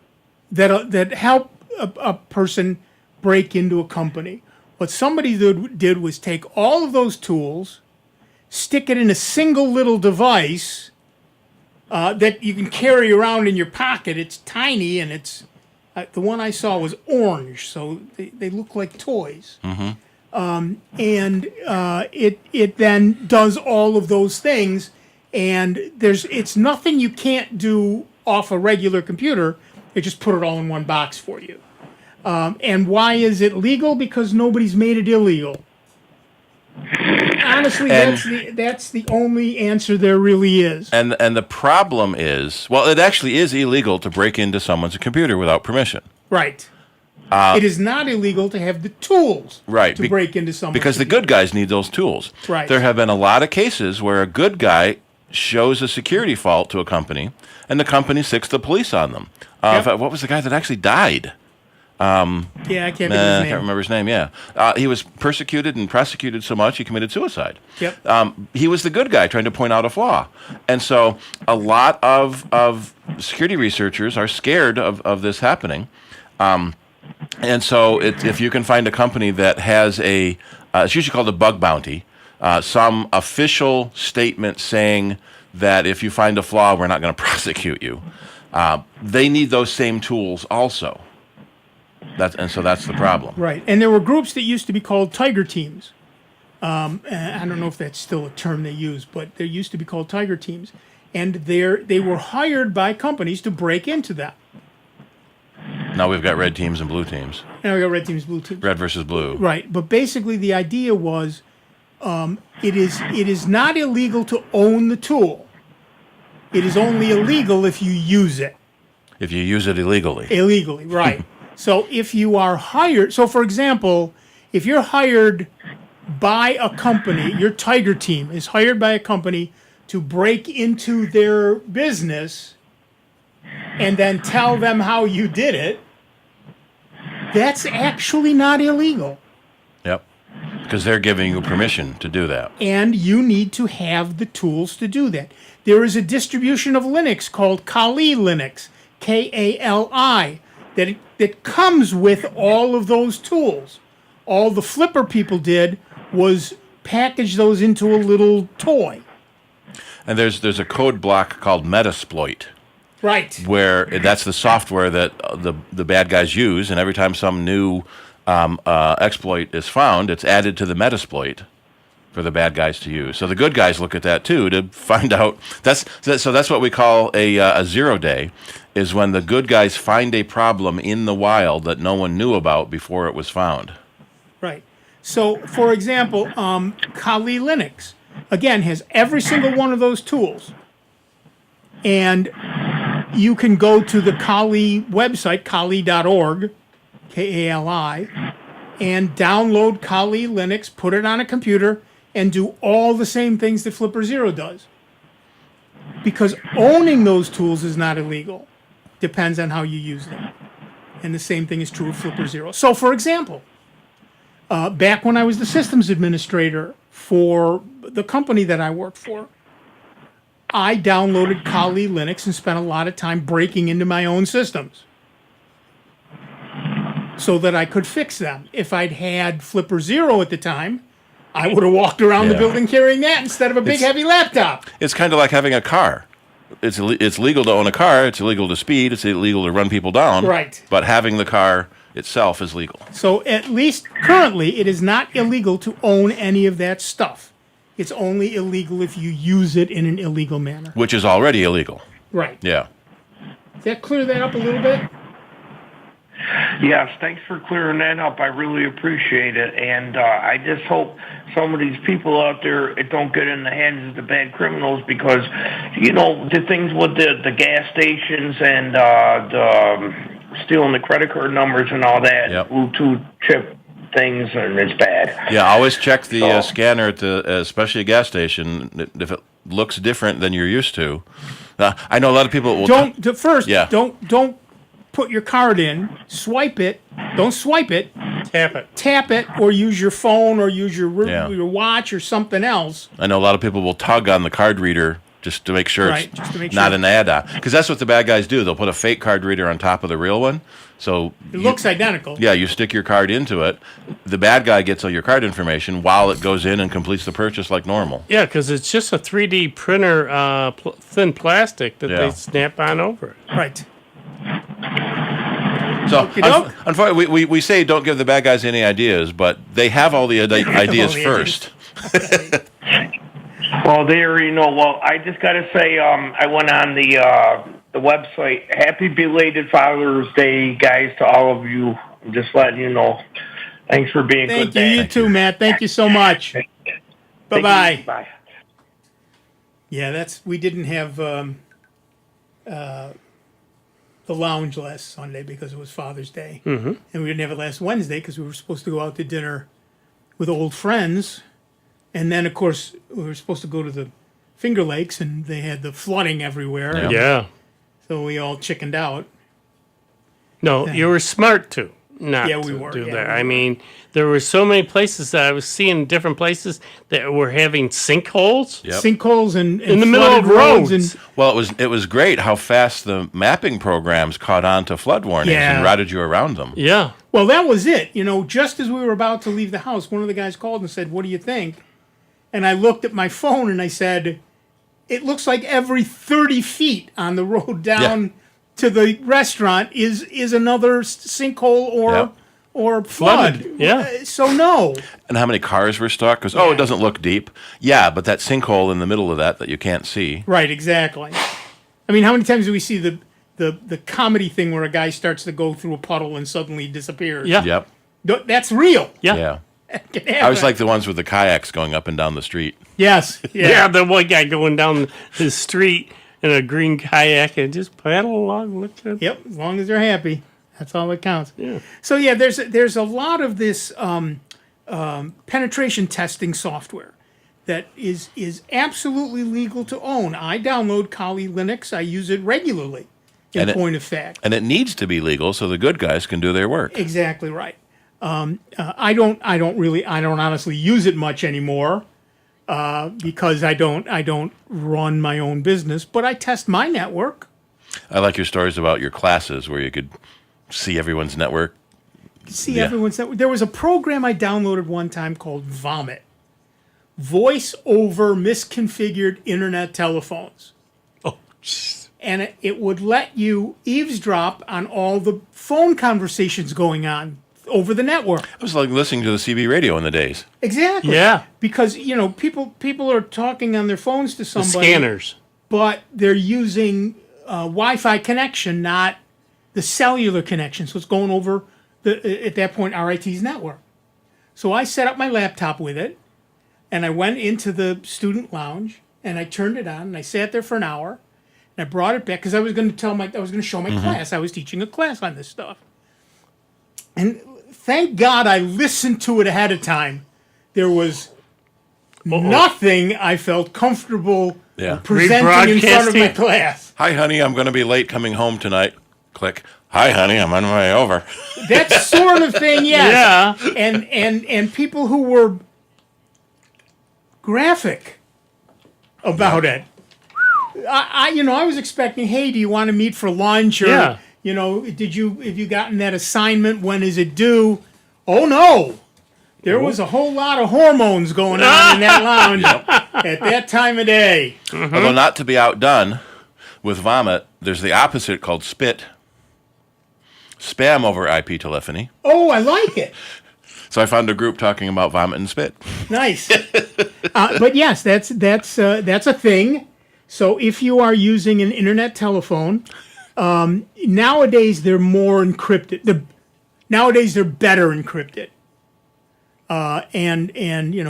that help a person break into a company. What somebody did was take all of those tools, stick it in a single little device that you can carry around in your pocket. It's tiny, and it's the one I saw was orange, so they look like toys. It then does all of those things, and it's nothing you can't do off a regular computer. They just put it all in one box for you. And why is it legal? Because nobody's made it illegal. Honestly, that's the only answer there really is. And the problem is, well, it actually is illegal to break into someone's computer without permission. Right. It is not illegal to have the tools to break into someone's because the good guys need those tools. Right. There have been a lot of cases where a good guy shows a security fault to a company, and the company sticks the police on them. In fact, what was the guy that actually died? I can't think of his name. I can't remember his name, he was persecuted and prosecuted so much he committed suicide. Yep. He was the good guy trying to point out a flaw. And so a lot of security researchers are scared of this happening. And so if you can find a company that has it's usually called a bug bounty, some official statement saying that if you find a flaw, we're not going to prosecute you. They need those same tools also. So that's the problem. Right. And there were groups that used to be called tiger teams. I don't know if that's still a term they use, but they used to be called tiger teams. And they were hired by companies to break into that. Now we've got red teams and blue teams. Now we got red teams, blue teams. Red versus blue. Right. But basically the idea was it is not illegal to own the tool. It is only illegal if you use it. If you use it illegally. Illegally, right. So if you are hired, so for example, if you're hired by a company, your tiger team is hired by a company to break into their business and then tell them how you did it, that's actually not illegal. Yep. Because they're giving you permission to do that. And you need to have the tools to do that. There is a distribution of Linux called Kali Linux, Kali, that comes with all of those tools. All the Flipper people did was package those into a little toy. And there's a code block called Metasploit. Right. Where that's the software that the bad guys use, and every time some new exploit is found, it's added to the Metasploit for the bad guys to use. So the good guys look at that too to find out. That's what we call a 0 day, is when the good guys find a problem in the wild that no one knew about before it was found. Right. So, for example, Kali Linux, again, has every single one of those tools. And you can go to the Kali website, kali.org, Kali, and download Kali Linux, put it on a computer, and do all the same things that Flipper Zero does. Because owning those tools is not illegal. Depends on how you use them. And the same thing is true of Flipper Zero. So, for example, back when I was the systems administrator for the company that I worked for, I downloaded Kali Linux and spent a lot of time breaking into my own systems so that I could fix them. If I'd had Flipper Zero at the time, I would have walked around the building carrying that instead of a big heavy laptop. It's kind of like having a car. It's legal to own a car. It's illegal to speed. It's illegal to run people down. Right. But having the car itself is legal. So at least currently, it is not illegal to own any of that stuff. It's only illegal if you use it in an illegal manner. Which is already illegal. Right. Yeah. Does that clear that up a little bit? Yes, thanks for clearing that up. I really appreciate it. And I just hope some of these people out there don't get in the hands of the bad criminals because, the things with the gas stations and the stealing the credit card numbers and all that, Bluetooth chip things, and it's bad. Yeah, always check the scanner at especially a gas station, if it looks different than you're used to. I know a lot of people will... Don't put your card in, swipe it, don't swipe it. Tap it, or use your phone, or use your watch, or something else. I know a lot of people will tug on the card reader just to make sure Right, it's just to make not sure. an add-on. Because that's what the bad guys do. They'll put a fake card reader on top of the real one. So It looks identical. yeah, you stick your card into it. The bad guy gets all your card information while it goes in and completes the purchase like normal. Yeah, because it's just a 3D printer, thin plastic that Yeah. they snap on over it. Right. So, Okey-doke. unfortunately, we say don't give the bad guys any ideas, but they have all the ideas the first. Well, they already know. Well, I just got to say, I went on the website. Happy belated Father's Day, guys, to all of you. I'm just letting you know. Thanks for being Thank good. you. You too, Matt. Thank you so much. Bye-bye. Bye. Yeah, we didn't have the lounge last Sunday because it was Father's Day. Mm-hmm. And we didn't have it last Wednesday because we were supposed to go out to dinner with old friends. And then, of course, we were supposed to go to the Finger Lakes, and they had the flooding everywhere. Yeah. So we all chickened out. No, you were smart to not Yeah, we to were. do Yeah, that. we I were. mean, there were so many places that I was seeing different places that were having sinkholes. Yep. Sinkholes and in the middle of flooded roads. And Well, it was great how fast the mapping programs caught on to flood warnings Yeah. and routed you around them. Yeah. well, that was it. You know, just as we were about to leave the house, one of the guys called and said, "What do you think?" And I looked at my phone and I said, "It looks like every 30 feet on the road down to the restaurant is another sinkhole or flood." Yeah. So no. And how many cars were stuck? Because, it doesn't look deep. Yeah, but that sinkhole in the middle of that you can't see. Right, exactly. I mean, how many times do we see the comedy thing where a guy starts to go through a puddle and suddenly disappears? Yeah. Yep. That's real. Yeah. I was like the ones with the kayaks going up and down the street. Yes. Yeah. The one guy going down the street in a green kayak and just paddle along. Look at Yep, as long as they're happy. That's all that counts. Yeah. So yeah, there's a lot of this penetration testing software that is absolutely legal to own. I download Kali Linux. I use it regularly. In point of fact, And it needs to be legal so the good guys can do their work. exactly right. I don't honestly use it much anymore because I don't run my own business, but I test my network. I like your stories about your classes where you could see everyone's network. See everyone's network. There was a program I downloaded one time called Vomit. Voice over misconfigured internet telephones. Oh, and it would let you eavesdrop on all the phone conversations going on over the network. It was like listening to the CB radio in the days. Exactly. Yeah. Because, people are talking on their phones to the somebody. scanners. But they're using Wi-Fi connection, not the cellular connection. So it's going over, at that point, RIT's network. So I set up my laptop with it, and I went into the student lounge, and I turned it on, and I sat there for an hour, and I brought it back, because I was going to show my class. I was teaching a class on this stuff. And thank God I listened to it ahead of time. There was nothing I felt comfortable presenting in front of my class. Hi, honey, I'm going to be late coming home tonight. Click. Hi, honey, I'm on my way over. That sort of thing, yes. Yeah. And people who were graphic about it. I was expecting, hey, do you want to meet for lunch? Or, Yeah. have you gotten that assignment? When is it due? Oh, no. There was a whole lot of hormones going on in that lounge at that time of day. Although not to be outdone, with Vomit, there's the opposite called Spit. Spam over IP telephony. Oh, I like it. So I found a group talking about Vomit and Spit. Nice. But yes, that's a thing. So if you are using an internet telephone, nowadays they're more encrypted. Nowadays they're better encrypted. And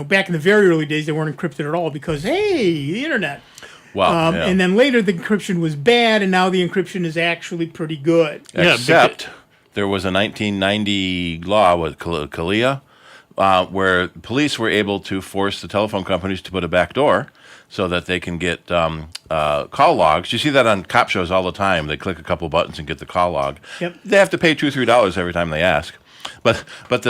back in the very early days they weren't encrypted at all because the internet. Wow. And then later the encryption was bad, and now the encryption is actually pretty good. Except there was a 1990 law with Kalia where police were able to force the telephone companies to put a back door so that they can get call logs. You see that on cop shows all the time. They click a couple buttons and get the call log. Yep. They have to pay $2-3 every time they ask. But that's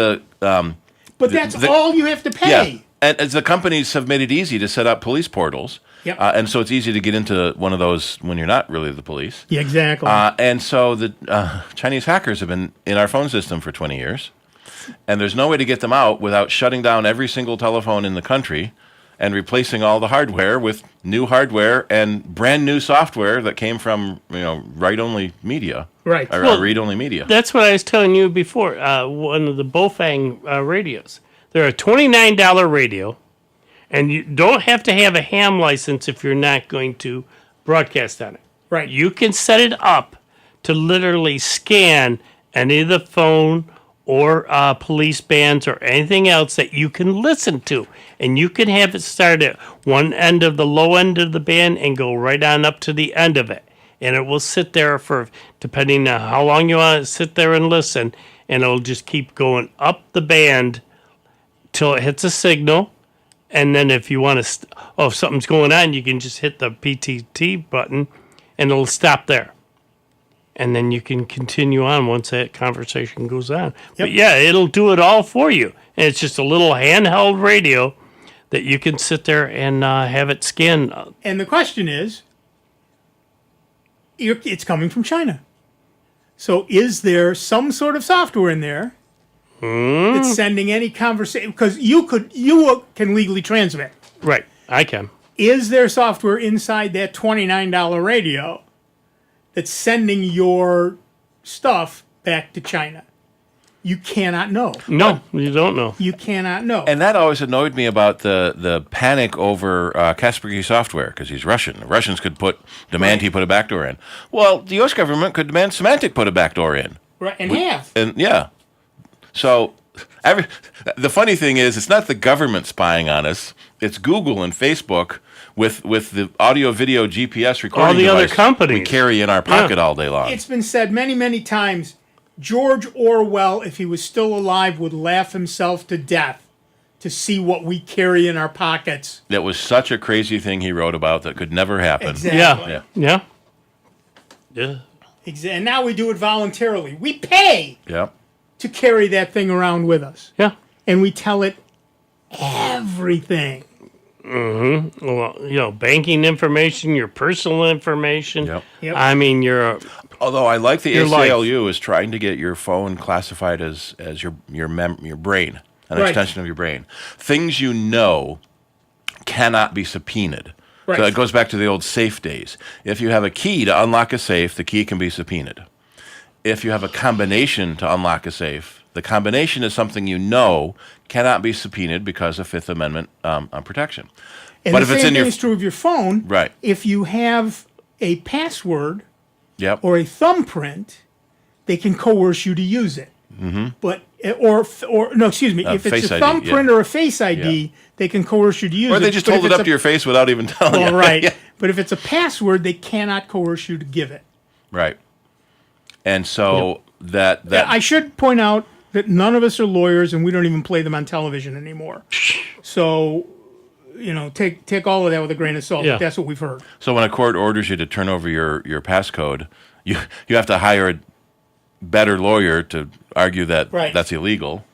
all you have to pay. Yeah. And as the companies have made it easy to set up police portals, Yep. And so it's easy to get into one of those when you're not really the police. Yeah, exactly. And so the Chinese hackers have been in our phone system for 20 years, and there's no way to get them out without shutting down every single telephone in the country and replacing all the hardware with new hardware and brand new software that came from write-only media. Right. Or Well, read-only media. That's what I was telling you before. One of the Bofang radios. They're a $29 radio, and you don't have to have a ham license if you're not going to broadcast on it. Right. You can set it up to literally scan any of the phone or police bands or anything else that you can listen to. And you can have it start at one end of the low end of the band and go right on up to the end of it. And it will sit there for, depending on how long you want to sit there and listen, and it'll just keep going up the band till it hits a signal. And then if you want to, if something's going on, you can just hit the PTT button and it'll stop there. And then you can continue on once that conversation goes on. Yep. But yeah, it'll do it all for you. And it's just a little handheld radio that you can sit there and have it scan. And the question is, it's coming from China. So is there some sort of software in there that's sending any conversation? Because you can legally transmit. Right, I can. Is there software inside that $29 radio that's sending your stuff back to China? You cannot know. No, you don't know. You cannot know. And that always annoyed me about the panic over Kaspersky software, because he's Russian. The Russians could demand he put a backdoor in. Well, the U.S. government could demand Symantec put a backdoor in. Right, and have. And yeah. So the funny thing is, it's not the government spying on us. It's Google and Facebook with the audio, video, GPS recording all the device other companies we carry in our pocket all day long. It's been said many, many times, George Orwell, if he was still alive, would laugh himself to death to see what we carry in our pockets. That was such a crazy thing he wrote about that could never happen. Exactly. Yeah. And now we do it voluntarily. We pay to carry that thing around with us. Yeah. And we tell it everything. Mm-hmm. Well, banking information, your personal information. Yep. I mean, although I like the your ACLU is trying to get your phone classified as your brain, an extension of your brain. Things you know cannot be subpoenaed. Right. So it goes back to the old safe days. If you have a key to unlock a safe, the key can be subpoenaed. If you have a combination to unlock a safe, the combination is something you know cannot be subpoenaed because of Fifth Amendment protection. And but the if it's same in your thing is true of your phone. Right. If you have a password Yep. or a thumbprint, they can coerce you to use it. Mm-hmm. But or no, excuse me. If it's Face a ID, thumbprint or a Face ID, they can coerce you to use it. Or they just But hold if it up it's to your face without even telling you. Right. Yeah. But if it's a password, they cannot coerce you to give it. Right. And so that I should point out that none of us are lawyers, and we don't even play them on television anymore. So, take all of that with a grain of salt. Yeah. But that's what we've heard. So when a court orders you to turn over your passcode, you have to hire a better lawyer to argue that that's illegal.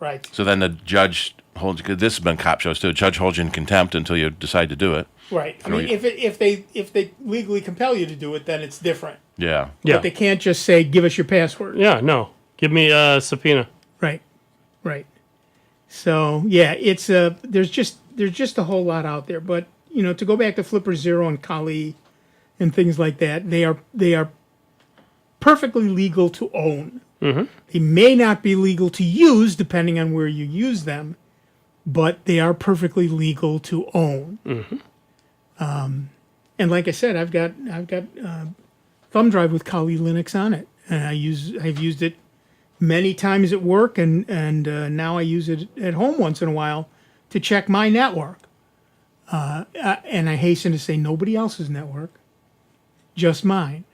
Right. So then the judge holds. This has been cop shows too. The judge holds you in contempt until you decide to do it. Right. I mean, if they legally compel you to do it, then it's different. Yeah. But they can't just say, "Give us your password." Yeah. No. Give me a subpoena. Right. So yeah, it's there's just a whole lot out there. But to go back to Flipper Zero and Kali and things like that, they are perfectly legal to own. Mm-hmm. They may not be legal to use depending on where you use them, but they are perfectly legal to own. Mm-hmm. And like I said, I've got thumb drive with Kali Linux on it, and I've used it many times at work, and now I use it at home once in a while to check my network. And I hasten to say, nobody else's network, just mine.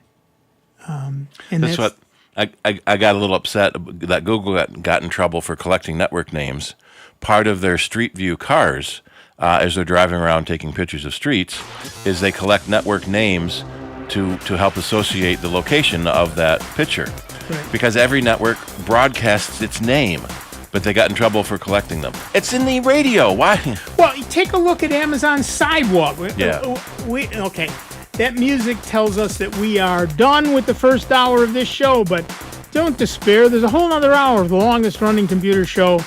And that's what I got a little upset that Google got in trouble for collecting network names. Part of their Street View cars, as they're driving around taking pictures of streets, is they collect network names to help associate the location of that picture. Right. Because every network broadcasts its name. But they got in trouble for collecting them. It's in the radio. Why? Well, take a look at Amazon Sidewalk. Yeah. Okay. That music tells us that we are done with the first hour of this show, but don't despair. There's a whole other hour of the longest running computer show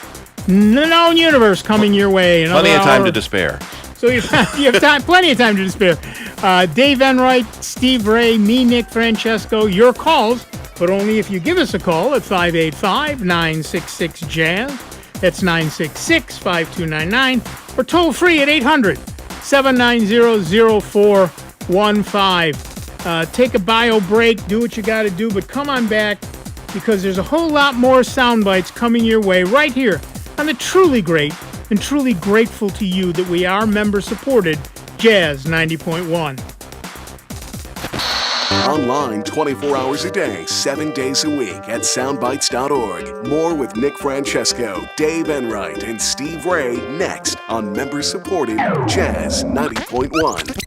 in the known universe coming your way. Plenty of time to despair. So you have time, plenty of time to despair. Dave Enright, Steve Ray, me, Nick Francesco, your calls, but only if you give us a call at 585-966-JAZZ. That's 966-5299. Or toll free at 800-790-0415. Take a bio break, do what you got to do, but come on back because there's a whole lot more sound bites coming your way right here on the truly great and truly grateful to you that we are member-supported Jazz 90.1. Online 24 hours a day, 7 days a week at soundbytes.org. More with Nick Francesco, Dave Enright, and Steve Ray next on member-supported Jazz 90.1.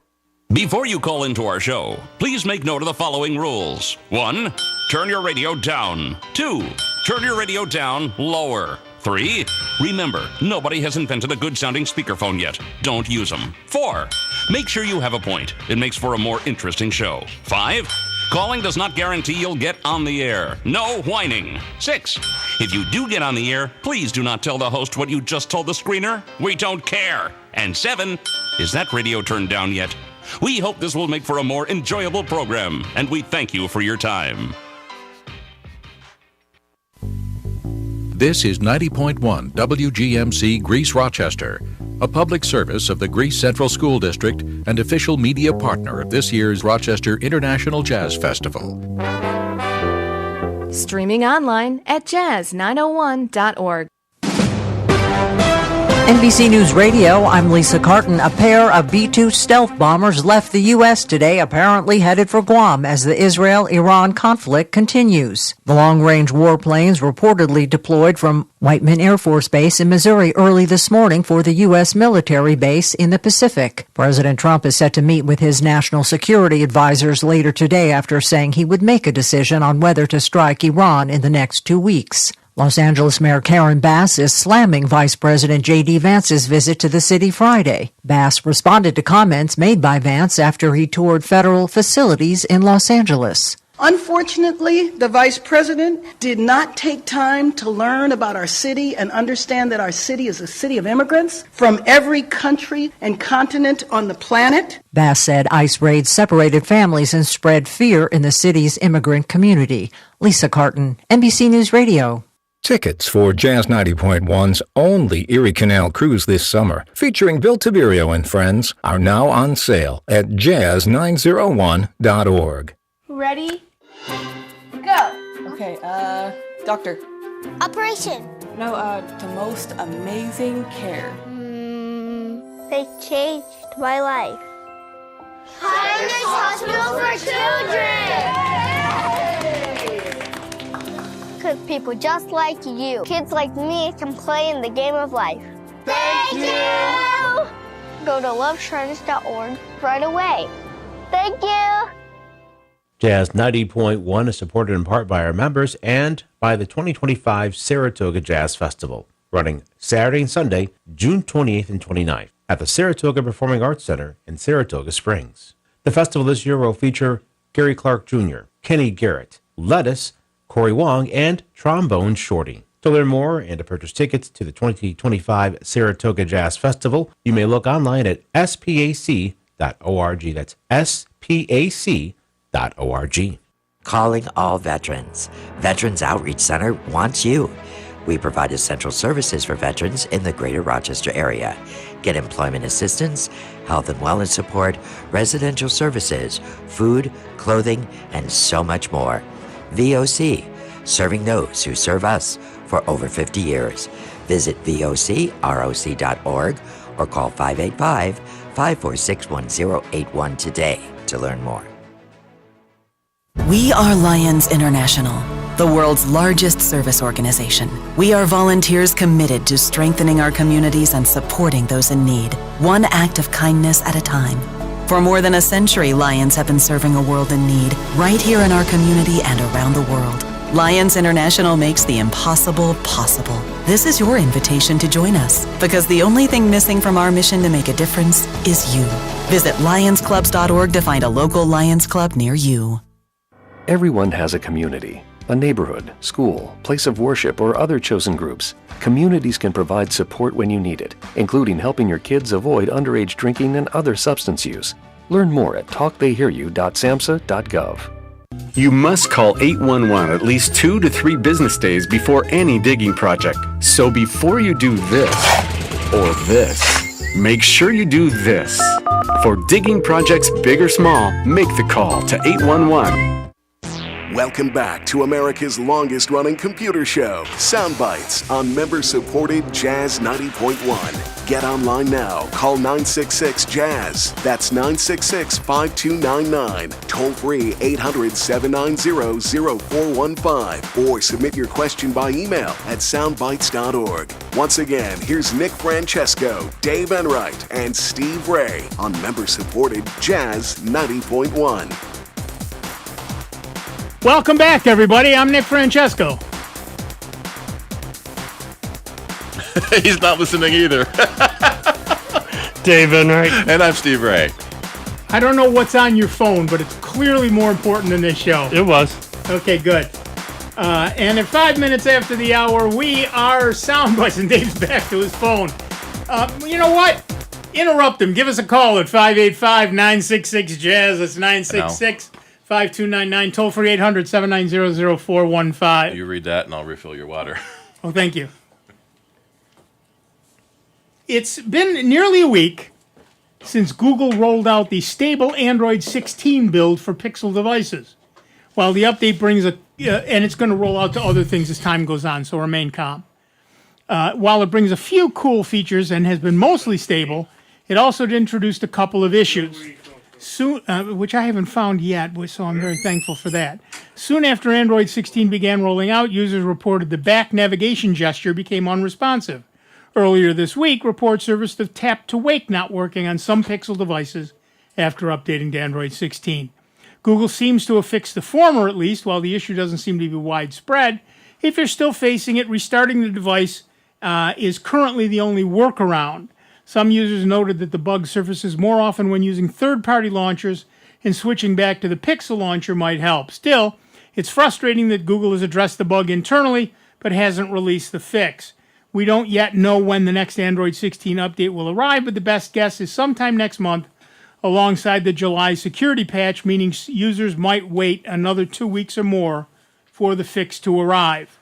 Before you call into our show, please make note of the following rules. 1, turn your radio down. 2, turn your radio down lower. 3, remember, nobody has invented a good-sounding speakerphone yet. Don't use them. 4, make sure you have a point. It makes for a more interesting show. 5, calling does not guarantee you'll get on the air. No whining. 6, if you do get on the air, please do not tell the host what you just told the screener. We don't care. And 7, is that radio turned down yet? We hope this will make for a more enjoyable program, and we thank you for your time. This is 90.1 WGMC Greece Rochester, a public service of the Greece Central School District and official media partner of this year's Rochester International Jazz Festival. Streaming online at jazz901.org. NBC News Radio, I'm Lisa Carton. A pair of B-2 stealth bombers left the U.S. today, apparently headed for Guam as the Israel-Iran conflict continues. The long-range warplanes reportedly deployed from Whiteman Air Force Base in Missouri early this morning for the U.S. military base in the Pacific. President Trump is set to meet with his national security advisors later today after saying he would make a decision on whether to strike Iran in the next 2 weeks. Los Angeles Mayor Karen Bass is slamming Vice President J.D. Vance's visit to the city Friday. Bass responded to comments made by Vance after he toured federal facilities in Los Angeles. Unfortunately, the Vice President did not take time to learn about our city and understand that our city is a city of immigrants from every country and continent on the planet. Bass said ICE raids separated families and spread fear in the city's immigrant community. Lisa Carton, NBC News Radio. Tickets for Jazz 90.1's only Erie Canal cruise this summer, featuring Bill Tiberio and friends, are now on sale at jazz901.org. Ready? Go. Okay, doctor. Operation. No, the most amazing care. They changed my life. Highness Hospital for Children! Because people just like you, kids like me, can play in the game of life. Thank you! Go to loveshriners.org right away. Thank you! Jazz 90.1 is supported in part by our members and by the 2025 Saratoga Jazz Festival, running Saturday and Sunday, June 28th and 29th, at the Saratoga Performing Arts Center in Saratoga Springs. The festival this year will feature Gary Clark Jr., Kenny Garrett, Lettuce, Corey Wong, and Trombone Shorty. To learn more and to purchase tickets to the 2025 Saratoga Jazz Festival, you may look online at spac.org. That's spac.org. Calling all veterans. Veterans Outreach Center wants you. We provide essential services for veterans in the greater Rochester area. Get employment assistance, health and wellness support, residential services, food, clothing, and so much more. VOC, serving those who serve us for over 50 years. Visit vocroc.org or call 585-546-1081 today to learn more. We are Lions International, the world's largest service organization. We are volunteers committed to strengthening our communities and supporting those in need, one act of kindness at a time. For more than a century, Lions have been serving a world in need, right here in our community and around the world. Lions International makes the impossible possible. This is your invitation to join us, because the only thing missing from our mission to make a difference is you. Visit lionsclubs.org to find a local Lions Club near you. Everyone has a community, a neighborhood, school, place of worship, or other chosen groups. Communities can provide support when you need it, including helping your kids avoid underage drinking and other substance use. Learn more at talktheyhearyou.samhsa.gov. You must call 811 at least 2 to 3 business days before any digging project. So before you do this or this, make sure you do this. For digging projects big or small, make the call to 811. Welcome back to America's longest-running computer show, Sound Bytes, on member-supported Jazz 90.1. Get online now. Call 966-JAZZ. That's 966-5299. Toll-free 800-790-0415. Or submit your question by email at soundbytes.org. Once again, here's Nick Francesco, Dave Enright, and Steve Ray on member-supported Jazz 90.1. Welcome back, everybody. I'm Nick Francesco. He's not listening either. Dave Enright. And I'm Steve Ray. I don't know what's on your phone, but it's clearly more important than this show. It was. Okay, good. And at 5 minutes after the hour, we are Soundbites, and Dave's back to his phone. You know what? Interrupt him. Give us a call at 585-966-JAZZ. That's 966-5299. Toll free 800-790-0415. You read that, and I'll refill your water. Oh, thank you. It's been nearly a week since Google rolled out the stable Android 16 build for Pixel devices. While the update brings and it's going to roll out to other things as time goes on, so remain calm. While it brings a few cool features and has been mostly stable, it also introduced a couple of issues, which I haven't found yet, so I'm very thankful for that. Soon after Android 16 began rolling out, users reported the back navigation gesture became unresponsive. Earlier this week, reports surfaced of tap to wake not working on some Pixel devices after updating to Android 16. Google seems to have fixed the former at least, while the issue doesn't seem to be widespread. If you're still facing it, restarting the device is currently the only workaround. Some users noted that the bug surfaces more often when using third-party launchers, and switching back to the Pixel launcher might help. Still, it's frustrating that Google has addressed the bug internally, but hasn't released the fix. We don't yet know when the next Android 16 update will arrive, but the best guess is sometime next month, alongside the July security patch, meaning users might wait another 2 weeks or more for the fix to arrive.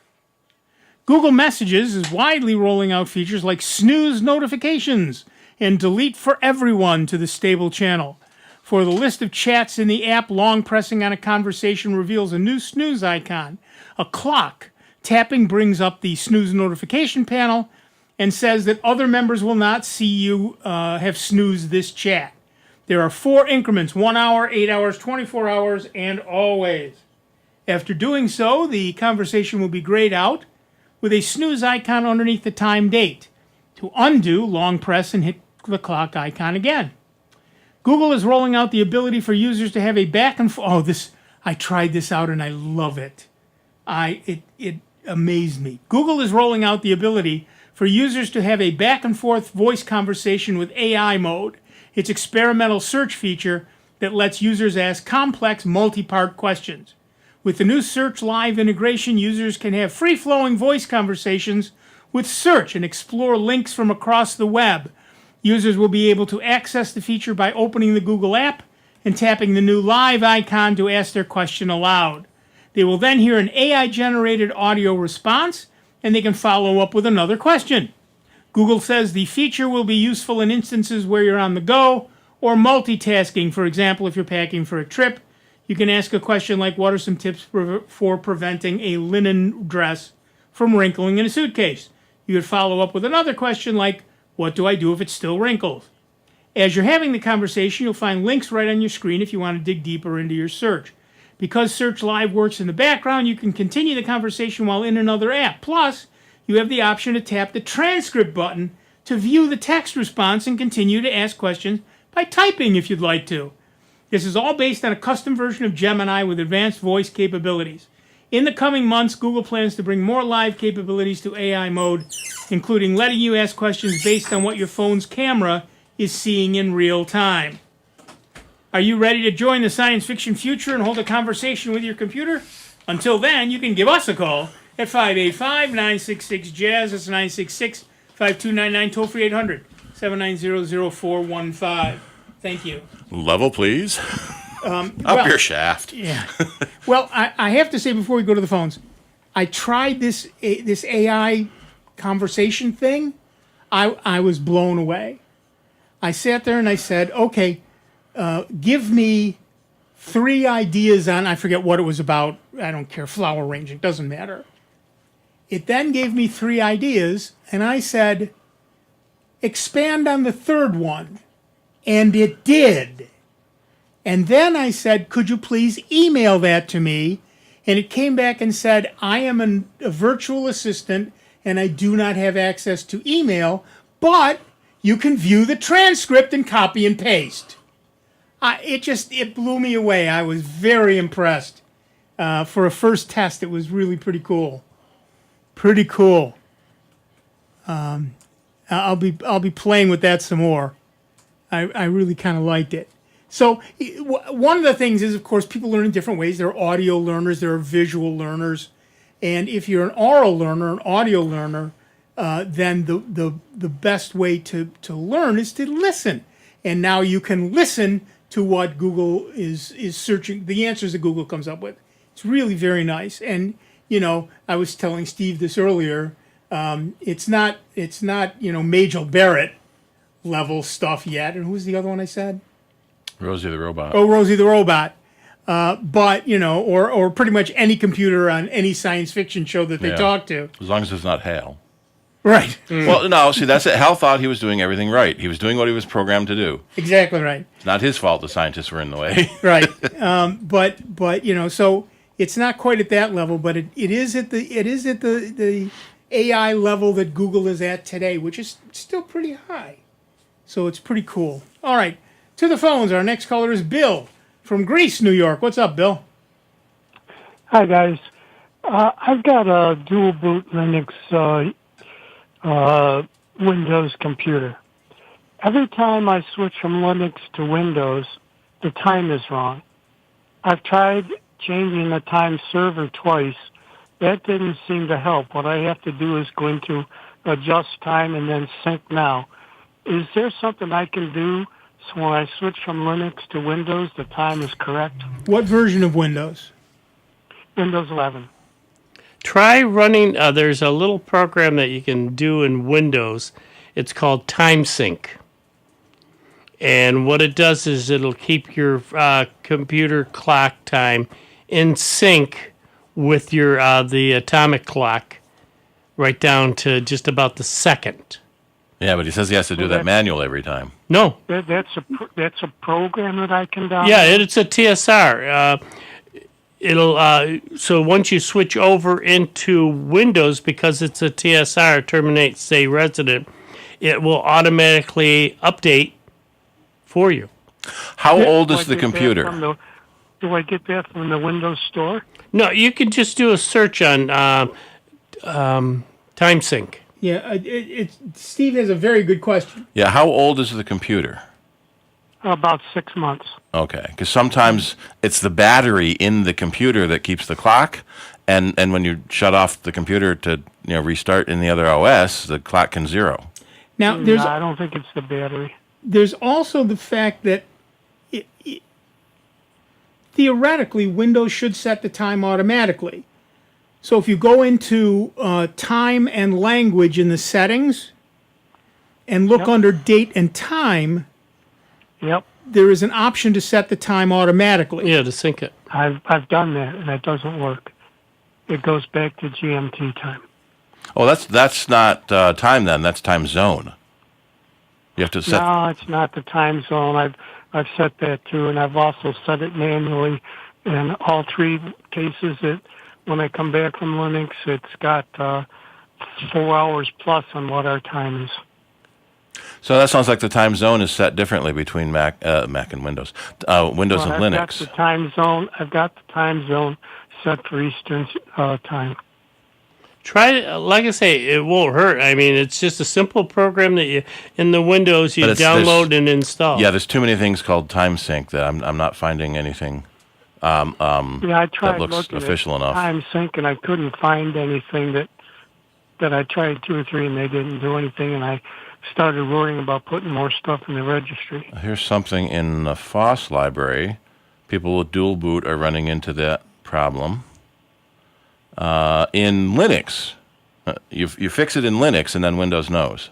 Google Messages is widely rolling out features like snooze notifications and delete for everyone to the stable channel. For the list of chats in the app, long pressing on a conversation reveals a new snooze icon, a clock. Tapping brings up the snooze notification panel and says that other members will not see you have snoozed this chat. There are 4 increments, 1 hour, 8 hours, 24 hours, and always. After doing so, the conversation will be grayed out with a snooze icon underneath the time date. To undo, long press and hit the clock icon again. Google is rolling out the ability for users to have a back and forth. I tried this out and I love it. It amazed me. Google is rolling out the ability for users to have a back and forth voice conversation with AI mode. Its experimental search feature that lets users ask complex multi-part questions. With the new Search Live integration, users can have free-flowing voice conversations with Search and explore links from across the web. Users will be able to access the feature by opening the Google app and tapping the new Live icon to ask their question aloud. They will then hear an AI-generated audio response, and they can follow up with another question. Google says the feature will be useful in instances where you're on the go or multitasking. For example, if you're packing for a trip, you can ask a question like, what are some tips for preventing a linen dress from wrinkling in a suitcase? You could follow up with another question like, what do I do if it still wrinkles? As you're having the conversation, you'll find links right on your screen if you want to dig deeper into your search. Because Search Live works in the background, you can continue the conversation while in another app. Plus, you have the option to tap the transcript button to view the text response and continue to ask questions by typing if you'd like to. This is all based on a custom version of Gemini with advanced voice capabilities. In the coming months, Google plans to bring more live capabilities to AI mode, including letting you ask questions based on what your phone's camera is seeing in real time. Are you ready to join the science fiction future and hold a conversation with your computer? Until then, you can give us a call at 585-966-JAZZ. That's 966-5299, toll-free 800-790-0415. Thank you. Level, please. Up your shaft. Yeah. Well, I have to say before we go to the phones, I tried this AI conversation thing. I was blown away. I sat there and I said, okay, give me 3 ideas on, I forget what it was about. I don't care, flower arranging, doesn't matter. It then gave me 3 ideas, and I said, expand on the 3rd one. And it did. And then I said, could you please email that to me? And it came back and said, I am a virtual assistant, and I do not have access to email, but you can view the transcript and copy and paste. It blew me away. I was very impressed. For a first test, it was really pretty cool. Pretty cool. I'll be playing with that some more. I really kind of liked it. So one of the things is, of course, people learn in different ways. There are audio learners, there are visual learners, and if you're an oral learner, an audio learner, then the best way to learn is to listen. And now you can listen to what Google is searching, the answers that Google comes up with. It's really very nice. And I was telling Steve this earlier. It's not Majel Barrett level stuff yet. And who's the other one I said? Rosie the Robot. Oh, Rosie the Robot. But, or pretty much any computer on any science fiction show that they talk to. As long as it's not Hal. Right. Well, no, see, that's it. Hal thought he was doing everything right. He was doing what he was programmed to do. Exactly right. It's not his fault the scientists were in the way. Right. But so it's not quite at that level, but it is at the AI level that Google is at today, which is still pretty high. So it's pretty cool. All right. To the phones. Our next caller is Bill from Greece, New York. What's up, Bill? Hi, guys. I've got a dual boot Linux Windows computer. Every time I switch from Linux to Windows, the time is wrong. I've tried changing the time server twice. That didn't seem to help. What I have to do is go into adjust time and then sync now. Is there something I can do so when I switch from Linux to Windows, the time is correct? What version of Windows? Windows 11. Try running, there's a little program that you can do in Windows. It's called Time Sync. And what it does is it'll keep your computer clock time in sync with your the atomic clock right down to just about the second. Yeah, but he says he has to do that manual every time. No. That's a program that I can download? Yeah, it's a TSR. So once you switch over into Windows, because it's a TSR, terminate stay resident, it will automatically update for you. How old is the computer? Do I get that from the Windows Store? No, you can just do a search on Time Sync. Yeah, Steve has a very good question. Yeah, how old is the computer? About 6 months. Okay, because sometimes it's the battery in the computer that keeps the clock, and when you shut off the computer to restart in the other OS, the clock can zero. Now, I don't think it's the battery. There's also the fact that theoretically, Windows should set the time automatically. So if you go into time and language in the settings and look under date and time, there is an option to set the time automatically. Yeah, to sync it. I've done that, and it doesn't work. It goes back to GMT time. Oh, that's not time then. That's time zone. You have to set. No, it's not the time zone. I've set that too, and I've also set it manually. In all 3 cases, when I come back from Linux, it's got 4 hours plus on what our time is. So that sounds like the time zone is set differently between Mac and Windows. Windows and Linux. I've got the time zone set for Eastern time. Try, like I say, it won't hurt. I mean, it's just a simple program that you, in the Windows, you download and install. Yeah, there's too many things called time sync that I'm not finding anything I tried that looks looking official at enough. time sync, and I couldn't find anything that I tried 2 or 3, and they didn't do anything, and I started worrying about putting more stuff in the registry. Here's something in the FOSS library. People with dual boot are running into that problem. In Linux, you fix it in Linux, and then Windows knows.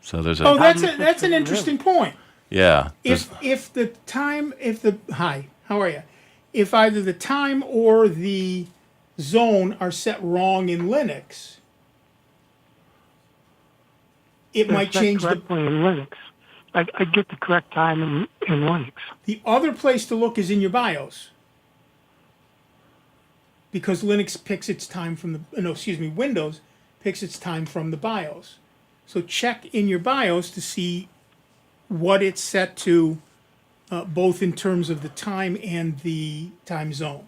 So there's a... Oh, that's an interesting point. Yeah. Hi, how are you? If either the time or the zone are set wrong in Linux, it might change correctly in Linux. I get the correct time in Linux. The other place to look is in your BIOS, because Linux picks its time from Windows picks its time from the BIOS. So check in your BIOS to see what it's set to, both in terms of the time and the time zone.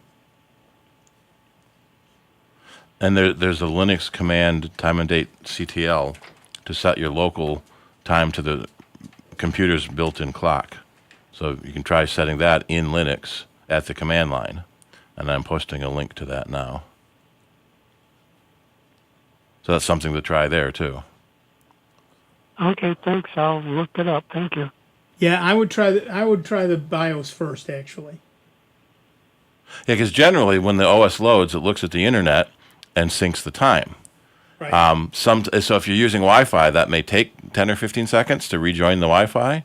And there's a Linux command, time and date CTL, to set your local time to the computer's built-in clock. So you can try setting that in Linux at the command line. And I'm posting a link to that now. So that's something to try there, too. Okay, thanks. I'll look it up. Thank you. Yeah, I would try the BIOS first, actually. Yeah, because generally when the OS loads, it looks at the internet and syncs the time. Right. So if you're using Wi-Fi, that may take 10 or 15 seconds to rejoin the Wi-Fi.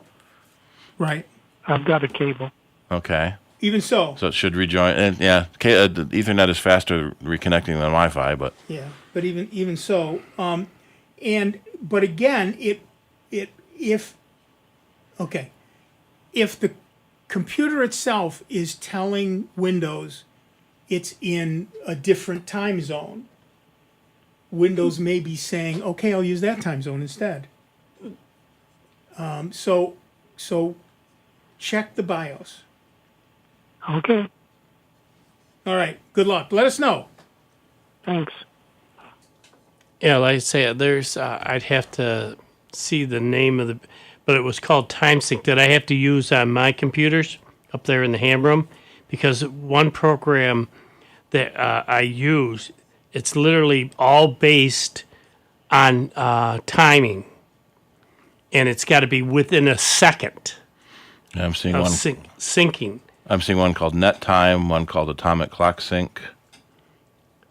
Right. I've got a cable. Okay. Even so. So it should rejoin. And yeah, Ethernet is faster reconnecting than Wi-Fi, but... Yeah, but even so, but again, if the computer itself is telling Windows it's in a different time zone, Windows may be saying, okay, I'll use that time zone instead. So check the BIOS. Okay. All right. Good luck. Let us know. Thanks. Yeah, like I say, there's I'd have to see the name of but it was called TimeSync that I have to use on my computers up there in the ham room, because one program that I use, it's literally all based on timing, and it's got to be within a second. Yeah, I'm seeing of one syncing. I'm seeing one called Net Time, one called Atomic Clock Sync,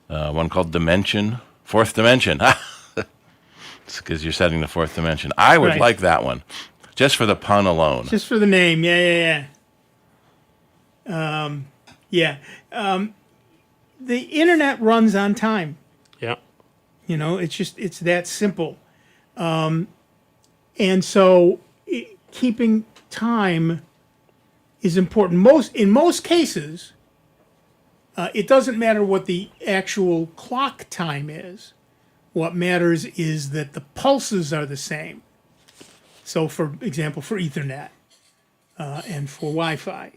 one called Dimension, Fourth Dimension. It's because you're setting the fourth dimension. I would like that one, just for the pun alone. Just for the name, yeah. The internet runs on time. Yeah. It's that simple. And so keeping time is important. In most cases, it doesn't matter what the actual clock time is. What matters is that the pulses are the same. So, for example, for Ethernet and for Wi-Fi.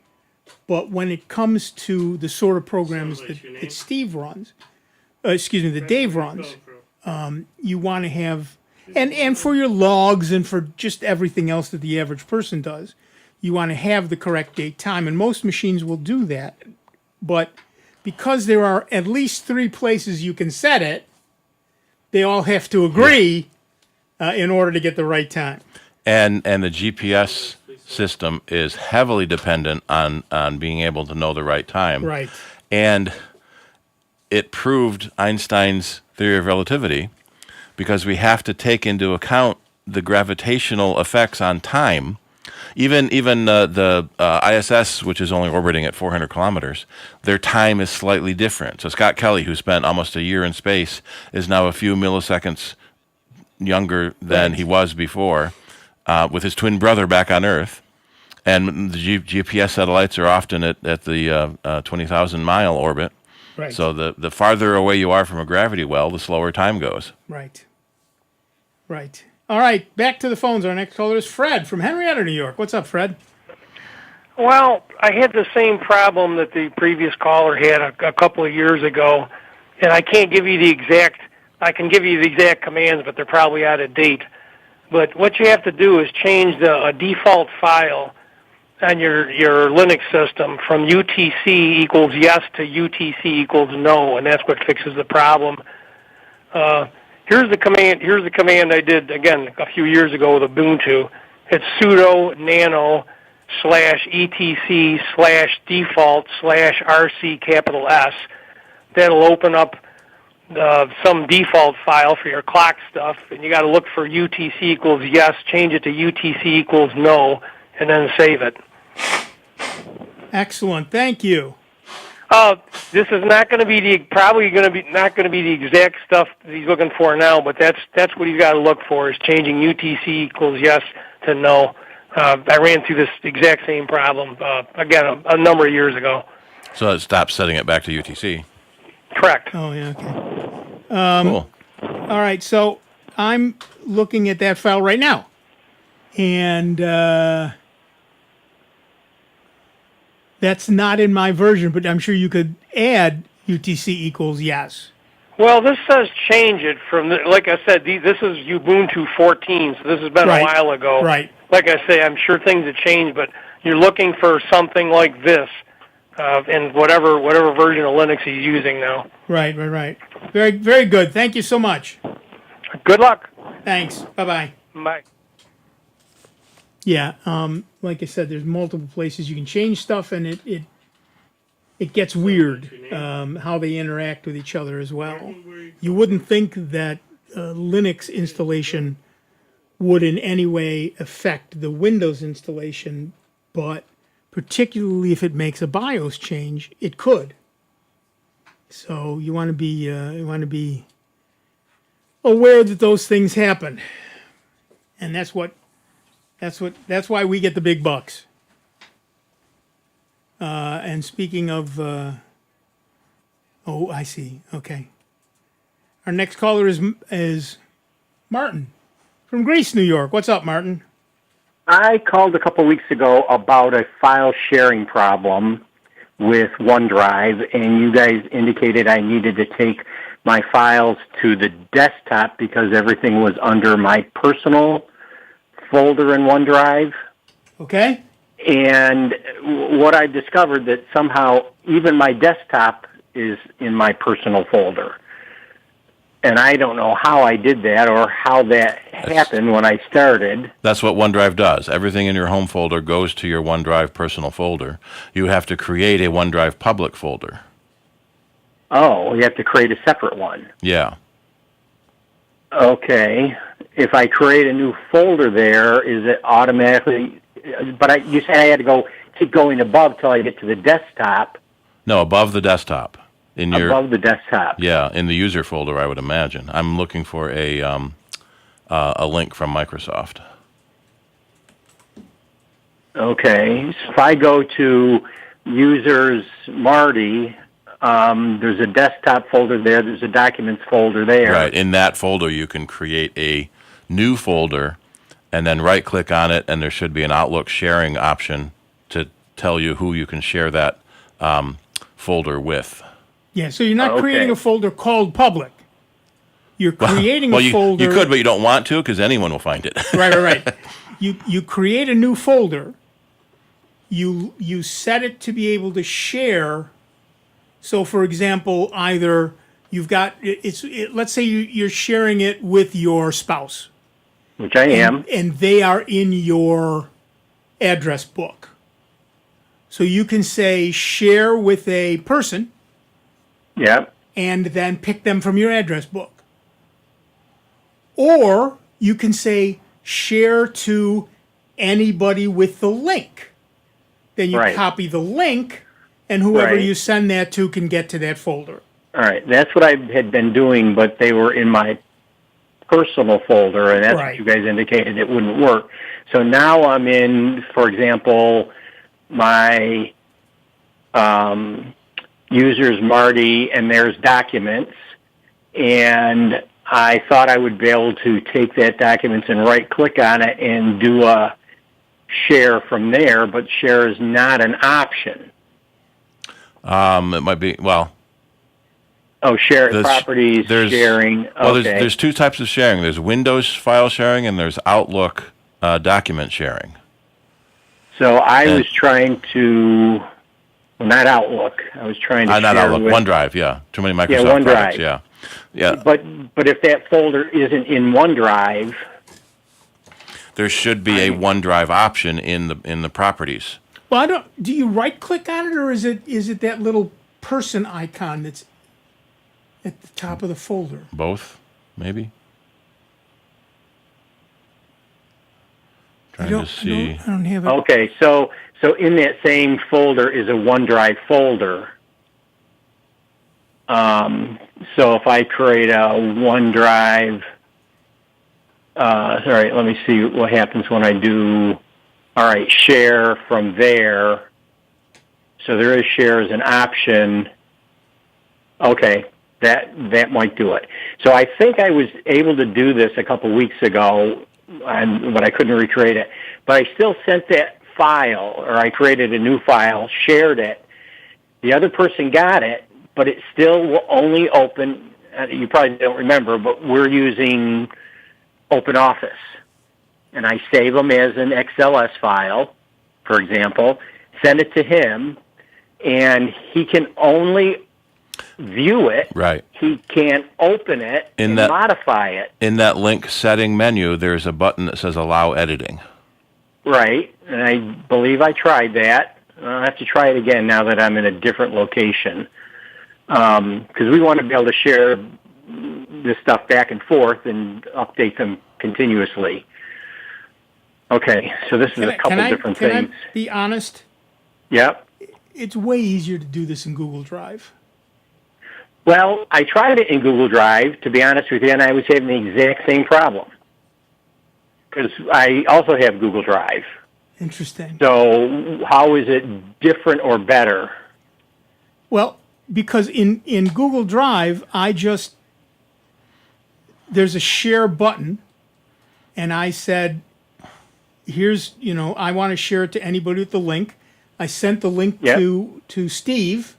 But when it comes to the sort of programs that Steve runs, that Dave runs, you want to have, and for your logs and for just everything else that the average person does, you want to have the correct date time. And most machines will do that. But because there are at least 3 places you can set it, they all have to agree in order to get the right time. And the GPS system is heavily dependent on being able to know the right time. Right. And it proved Einstein's theory of relativity, because we have to take into account the gravitational effects on time. Even the ISS, which is only orbiting at 400 kilometers, their time is slightly different. So Scott Kelly, who spent almost a year in space, is now a few milliseconds younger than he was before, with his twin brother back on Earth. And the GPS satellites are often at the 20,000-mile orbit. Right. So the farther away you are from a gravity well, the slower time goes. Right. All right, back to the phones. Our next caller is Fred from Henrietta, New York. What's up, Fred? Well, I had the same problem that the previous caller had a couple of years ago, and I can't give you the exact. I can give you the exact commands, but they're probably out of date. But what you have to do is change a default file on your Linux system from UTC equals yes to UTC equals no, and that's what fixes the problem. Here's the command I did again a few years ago with Ubuntu. It's sudo nano /etc/default/rc capital S. That'll open up some default file for your clock stuff, and you got to look for UTC equals yes, change it to UTC equals no, and then save it. Excellent. Thank you. This is not going to be not going to be the exact stuff that he's looking for now, but that's what he's got to look for is changing UTC equals yes to no. I ran through this exact same problem again a number of years ago. So it stops setting it back to UTC. Correct. Oh yeah. Okay. Cool. All right. So I'm looking at that file right now, and that's not in my version, but I'm sure you could add UTC equals yes. Well, this says change it from, like I said, this is Ubuntu 14, so this has been a while ago. Right. Like I say, I'm sure things have changed, but you're looking for something like this in whatever version of Linux he's using now. Right. Very, very good. Thank you so much. Good luck. Thanks. Bye-bye. Bye. Yeah, like I said, there's multiple places you can change stuff, and it gets weird how they interact with each other as well. You wouldn't think that Linux installation would in any way affect the Windows installation, but particularly if it makes a BIOS change, it could. So you want to be aware that those things happen, and that's why we get the big bucks. And speaking of, I see. Okay. Our next caller is Martin from Greece, New York. What's up, Martin? I called a couple weeks ago about a file sharing problem with OneDrive, and you guys indicated I needed to take my files to the desktop because everything was under my personal folder in OneDrive. Okay. And what I discovered that somehow even my desktop is in my personal folder. And I don't know how I did that or how that happened when I started. That's what OneDrive does. Everything in your home folder goes to your OneDrive personal folder. You have to create a OneDrive public folder. Oh, you have to create a separate one. Yeah. Okay. If I create a new folder there, is it automatically... But you said I had to keep going above till I get to the desktop. No, above the desktop. Above the desktop. Yeah, in the user folder, I would imagine. I'm looking for a link from Microsoft. Okay. So if I go to users Marty, there's a desktop folder there. There's a documents folder there. Right. In that folder, you can create a new folder and then right-click on it, and there should be an Outlook sharing option to tell you who you can share that folder with. Yeah, so you're not creating a folder called public. You're creating a folder. You could, but you don't want to because anyone will find it. Right. You create a new folder. You set it to be able to share. So, for example, either you've got let's say you're sharing it with your spouse, which I am, and they are in your address book. So you can say share with a person. Yeah. And then pick them from your address book. Or you can say share to anybody with the link. Then you copy the link, and whoever you send that to can get to that folder. All right. That's what I had been doing, but they were in my personal folder, and that's what you guys indicated it wouldn't work. So now I'm in, for example, my users Marty, and there's documents, and I thought I would be able to take that documents and right-click on it and do a share from there, but share is not an option. It might be, well... Oh, share properties, sharing. Okay. Well, there's two types of sharing. There's Windows file sharing and there's Outlook document sharing. So I was trying to, well, not Outlook. I was trying to not share Outlook, with, OneDrive, yeah. Too many Microsoft products, OneDrive. Yeah. But if that folder isn't in OneDrive, there should be a OneDrive option in the properties. Well, do you right click on it, or is it that little person icon that's at the top of the folder? Both, maybe. I don't have it. Okay, so in that same folder is a OneDrive folder. So if I create a OneDrive, sorry, let me see what happens when I do, all right, share from there. So there is share as an option. Okay, that might do it. So I think I was able to do this a couple weeks ago, but I couldn't recreate it. But I still sent that file, or I created a new file, shared it. The other person got it, but it still will only open, you probably don't remember, but we're using OpenOffice. And I save them as an XLS file, for example, send it to him, and he can only view it. Right. He can't open it and modify it. In that link setting menu, there's a button that says Allow Editing. Right, and I believe I tried that. I'll have to try it again now that I'm in a different location. Because we want to be able to share this stuff back and forth and update them continuously. Okay, so this is a couple different things. Can I be honest? Yep. It's way easier to do this in Google Drive. Well, I tried it in Google Drive, to be honest with you, and I was having the exact same problem. Because I also have Google Drive. Interesting. So how is it different or better? Well, because in Google Drive, there's a share button, and I said, here's, I want to share it to anybody with the link. I sent the link to Steve,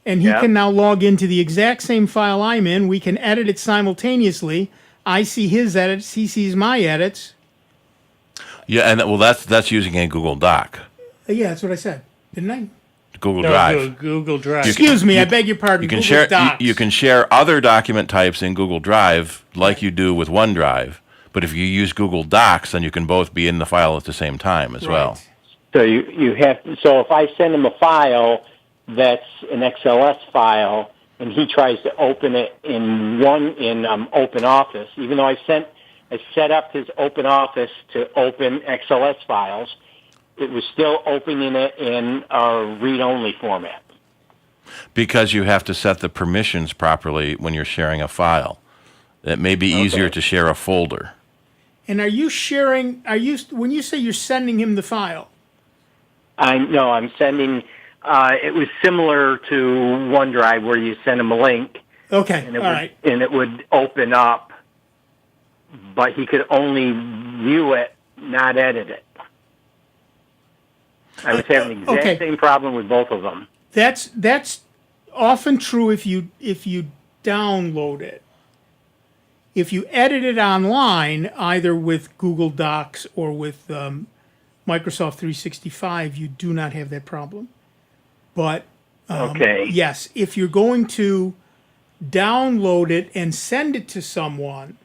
and he can now log into the exact same file I'm in. We can edit it simultaneously. I see his edits, he sees my edits. Yeah, and that's using a Google Doc. Yeah, that's what I said, didn't I? Google Drive. Google Drive. Excuse me, I beg your pardon. You can Google share. Docs. You can share other document types in Google Drive, like you do with OneDrive. But if you use Google Docs, then you can both be in the file at the same time as well. So you have. So if I send him a file that's an XLS file, and he tries to open it in OpenOffice, even though I set up his OpenOffice to open XLS files, it was still opening it in a read-only format. Because you have to set the permissions properly when you're sharing a file. It may be easier to share a folder. And when you say you're sending him the file? I'm sending, it was similar to OneDrive where you send him a link. Okay, and it would open up, but he could only view it, not edit it. I was having the exact same problem with both of them. That's often true if you download it. If you edit it online, either with Google Docs or with Microsoft 365, you do not have that problem. But yes, if you're going to download it and send it to someone,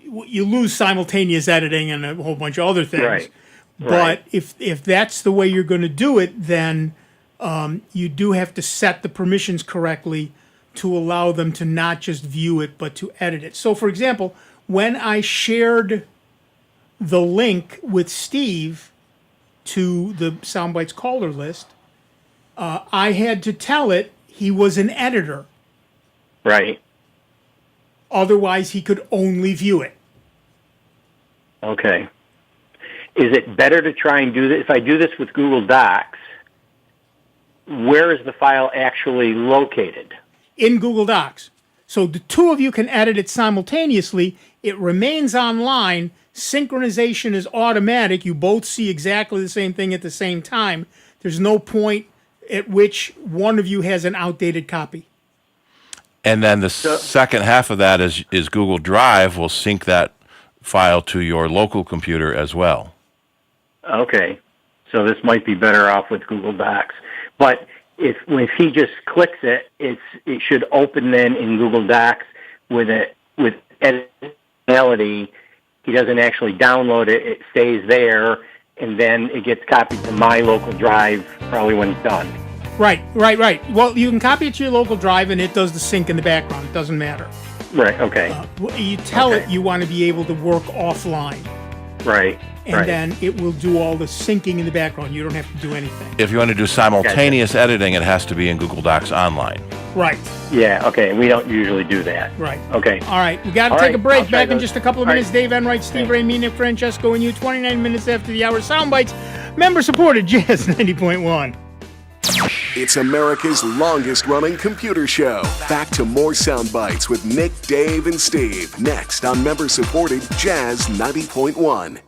you lose simultaneous editing and a whole bunch of other things. Right. But if that's the way you're going to do it, then you do have to set the permissions correctly to allow them to not just view it, but to edit it. So, for example, when I shared the link with Steve to the Soundbites caller list, I had to tell it he was an editor. Right. Otherwise, he could only view it. Okay. Is it better to try and do this? If I do this with Google Docs, where is the file actually located? In Google Docs. So the two of you can edit it simultaneously. It remains online. Synchronization is automatic. You both see exactly the same thing at the same time. There's no point at which one of you has an outdated copy. And then the second half of that is Google Drive will sync that file to your local computer as well. Okay. So this might be better off with Google Docs. But if he just clicks it, it should open then in Google Docs with editability. He doesn't actually download it. It stays there, and then it gets copied to my local drive probably when it's done. Right. Well, you can copy it to your local drive, and it does the sync in the background. It doesn't matter. Right, okay. You tell it you want to be able to work offline. Right. And then it will do all the syncing in the background. You don't have to do anything. If you want to do simultaneous editing, it has to be in Google Docs Online. Right. Yeah, okay. We don't usually do that. Right. Okay. All right. We got to take a break. Back in just a couple of minutes. Dave Enright, Steve Ray, me, Nick Francesco, and you. 29 minutes after the hour. Soundbites, member-supported Jazz 90.1. It's America's longest-running computer show. Back to more Soundbites with Nick, Dave, and Steve. Next on member-supported Jazz 90.1.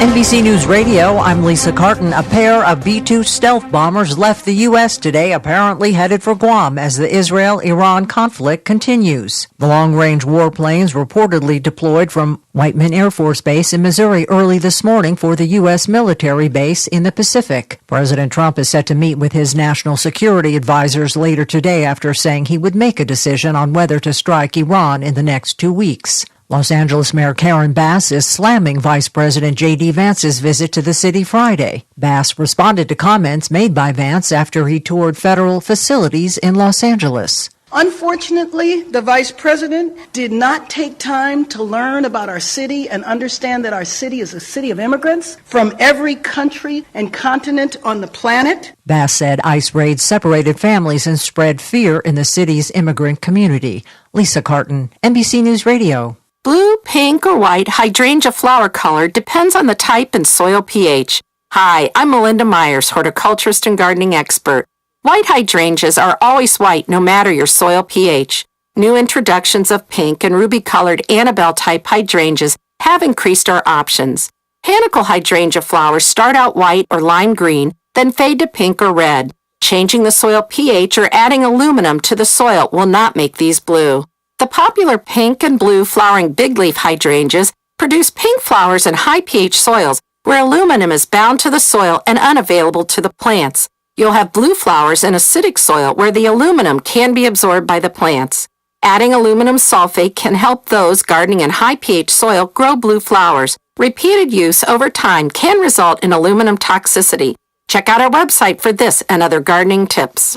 NBC News Radio, I'm Lisa Carton. A pair of B-2 stealth bombers left the U.S. today, apparently headed for Guam as the Israel-Iran conflict continues. The long-range warplanes reportedly deployed from Whiteman Air Force Base in Missouri early this morning for the U.S. military base in the Pacific. President Trump is set to meet with his national security advisors later today after saying he would make a decision on whether to strike Iran in the next 2 weeks. Los Angeles Mayor Karen Bass is slamming Vice President J.D. Vance's visit to the city Friday. Bass responded to comments made by Vance after he toured federal facilities in Los Angeles. Unfortunately, the Vice President did not take time to learn about our city and understand that our city is a city of immigrants from every country and continent on the planet. Bass said ICE raids separated families and spread fear in the city's immigrant community. Lisa Carton, NBC News Radio. Blue, pink, or white hydrangea flower color depends on the type and soil pH. Hi, I'm Melinda Myers, horticulturist and gardening expert. White hydrangeas are always white no matter your soil pH. New introductions of pink and ruby-colored Annabelle-type hydrangeas have increased our options. Panicle hydrangea flowers start out white or lime green, then fade to pink or red. Changing the soil pH or adding aluminum to the soil will not make these blue. The popular pink and blue flowering big-leaf hydrangeas produce pink flowers in high pH soils where aluminum is bound to the soil and unavailable to the plants. You'll have blue flowers in acidic soil where the aluminum can be absorbed by the plants. Adding aluminum sulfate can help those gardening in high pH soil grow blue flowers. Repeated use over time can result in aluminum toxicity. Check out our website for this and other gardening tips.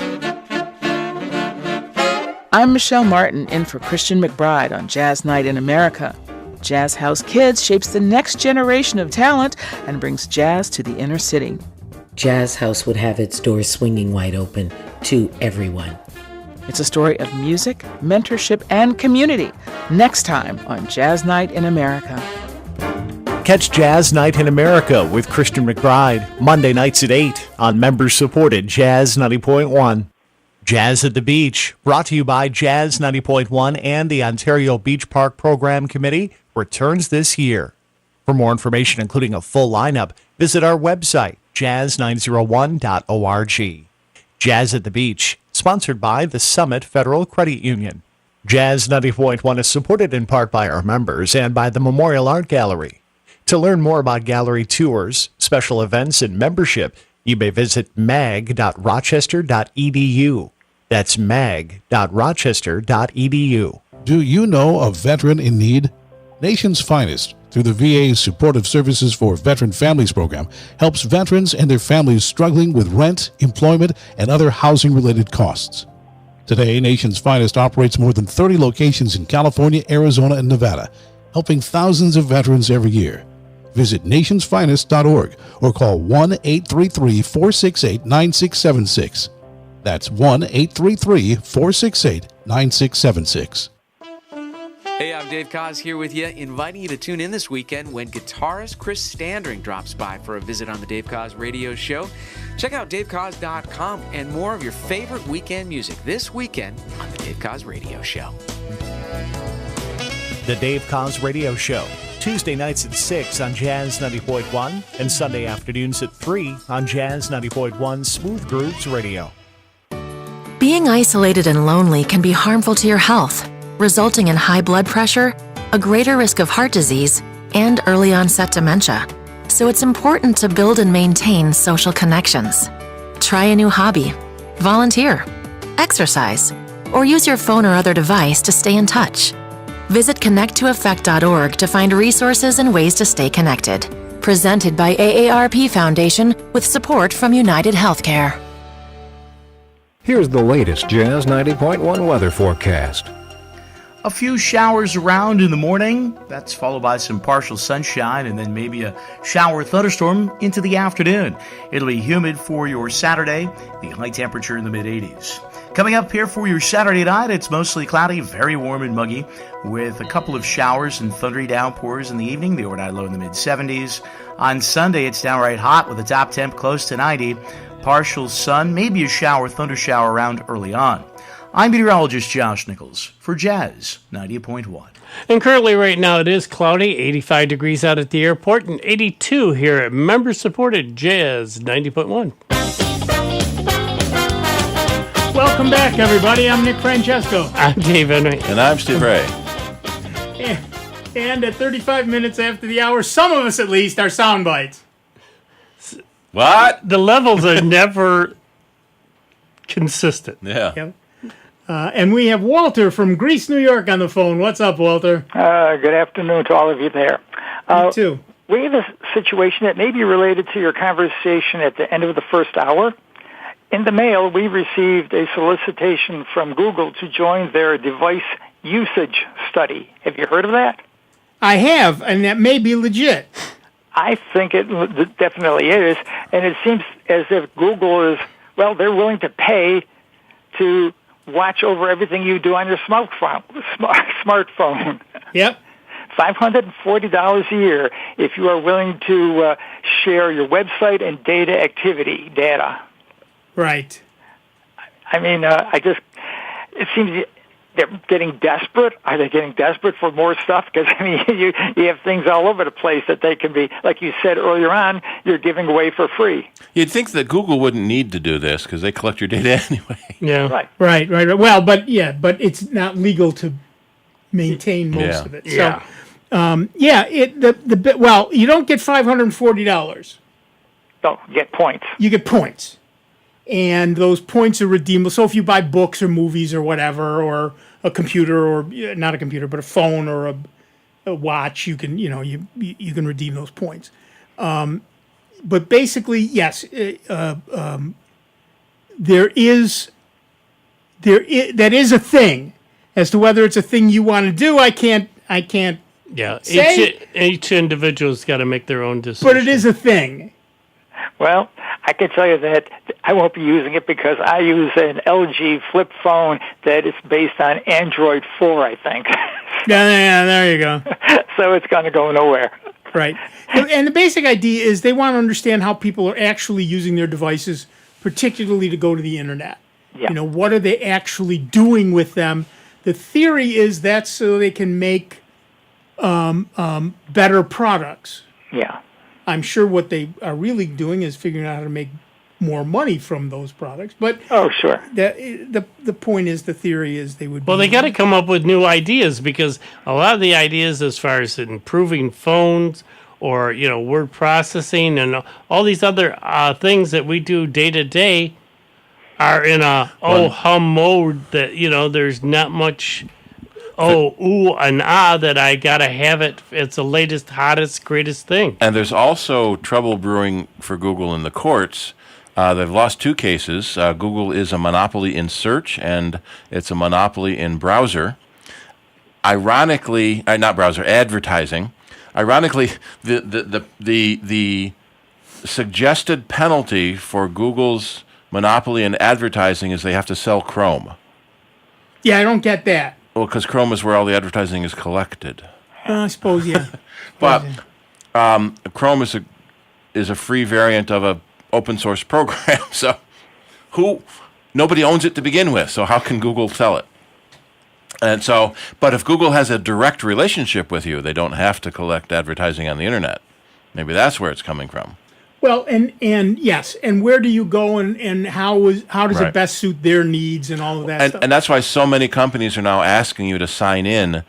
I'm Michelle Martin, in for Christian McBride on Jazz Night in America. Jazz House Kids shapes the next generation of talent and brings jazz to the inner city. Jazz House would have its doors swinging wide open to everyone. It's a story of music, mentorship, and community. Next time on Jazz Night in America. Catch Jazz Night in America with Christian McBride, Monday nights at 8 on member-supported Jazz 90.1. Jazz at the Beach, brought to you by Jazz 90.1 and the Ontario Beach Park Program Committee, returns this year. For more information, including a full lineup, visit our website, jazz901.org. Jazz at the Beach, sponsored by the Summit Federal Credit Union. Jazz 90.1 is supported in part by our members and by the Memorial Art Gallery. To learn more about gallery tours, special events, and membership, you may visit mag.rochester.edu. That's mag.rochester.edu. Do you know a veteran in need? Nation's Finest, through the VA's Supportive Services for Veteran Families program, helps veterans and their families struggling with rent, employment, and other housing-related costs. Today, Nation's Finest operates more than 30 locations in California, Arizona, and Nevada, helping thousands of veterans every year. Visit nationsfinest.org or call 1-833-468-9676. That's 1-833-468-9676. Hey, I'm Dave Koz here with you, inviting you to tune in this weekend when guitarist Chris Standring drops by for a visit on the Dave Koz Radio Show. Check out davekoz.com and more of your favorite weekend music this weekend on the Dave Koz Radio Show. The Dave Cos Radio Show. Tuesday nights at 6 on Jazz 90.1 and Sunday afternoons at 3 on Jazz 90.1 Smooth Grooves Radio. Being isolated and lonely can be harmful to your health, resulting in high blood pressure, a greater risk of heart disease, and early onset dementia. So it's important to build and maintain social connections. Try a new hobby, volunteer, exercise, or use your phone or other device to stay in touch. Visit connecttoeffect.org to find resources and ways to stay connected. Presented by AARP Foundation with support from United Healthcare. Here's the latest Jazz 90.1 weather forecast. A few showers around in the morning. That's followed by some partial sunshine and then maybe a shower thunderstorm into the afternoon. It'll be humid for your Saturday, the high temperature in the mid-80s. Coming up here for your Saturday night, it's mostly cloudy, very warm and muggy, with a couple of showers and thundery downpours in the evening, the overnight low in the mid-70s. On Sunday, it's downright hot with a top temp close to 90. Partial sun, maybe a shower, thunder shower around early on. I'm meteorologist Josh Nichols for Jazz 90.1. And currently right now it is cloudy, 85 degrees out at the airport, and 82 here at member-supported Jazz 90.1. Welcome back, everybody. I'm Nick Francesco. I'm Dave Enright. And I'm Steve Ray. And at 35 minutes after the hour, some of us at least are sound bites. What? The levels are never consistent. Yeah. Yep. And we have Walter from Greece, New York on the phone. What's up, Walter? Good afternoon to all of you there. You too. We have a situation that may be related to your conversation at the end of the first hour. In the mail, we received a solicitation from Google to join their device usage study. Have you heard of that? I have, and that may be legit. I think it definitely is, and it seems as if Google is, well, they're willing to pay to watch over everything you do on your smartphone. Yep. $540 a year if you are willing to share your website and data. Right. I mean, it seems they're getting desperate. Are they getting desperate for more stuff? Because, I mean, you have things all over the place that they can be, like you said earlier on, you're giving away for free. You'd think that Google wouldn't need to do this because they collect your data anyway. Yeah. Right. Well, but it's not legal to maintain most of it. Yeah. So, you don't get $540. No, you get points. You get points. And those points are redeemable. So if you buy books or movies or whatever, or a computer, or not a computer, but a phone or a watch, you can you can redeem those points. But basically, yes, that is a thing. As to whether it's a thing you want to do, I can't. Yeah, say, each individual's got to make their own decision. But it is a thing. Well, I can tell you that I won't be using it because I use an LG flip phone that is based on Android 4, I think. Yeah, there you go. So it's going to go nowhere. Right. And the basic idea is they want to understand how people are actually using their devices, particularly to go to the internet. Yeah. What are they actually doing with them? The theory is that's so they can make better products. Yeah. I'm sure what they are really doing is figuring out how to make more money from those products. But sure. The point is, the theory is they would. Well, they got to come up with new ideas because a lot of the ideas, as far as improving phones or word processing and all these other things that we do day to day, are in a hum mode that there's not much. Ooh and that I gotta have it. It's the latest, hottest, greatest thing. And there's also trouble brewing for Google in the courts. They've lost 2 cases. Google is a monopoly in search, and it's a monopoly in browser. Ironically, not browser, advertising. Ironically, the suggested penalty for Google's monopoly in advertising is they have to sell Chrome. Yeah, I don't get that. Well, because Chrome is where all the advertising is collected. I suppose, yeah. But Chrome is a free variant of a open source program, so nobody owns it to begin with. So how can Google sell it? And so, but if Google has a direct relationship with you, they don't have to collect advertising on the internet. Maybe that's where it's coming from. Well, and yes, and where do you go, and how does Right. it best suit their needs and all of that stuff? And that's why so many companies are now asking you to sign in.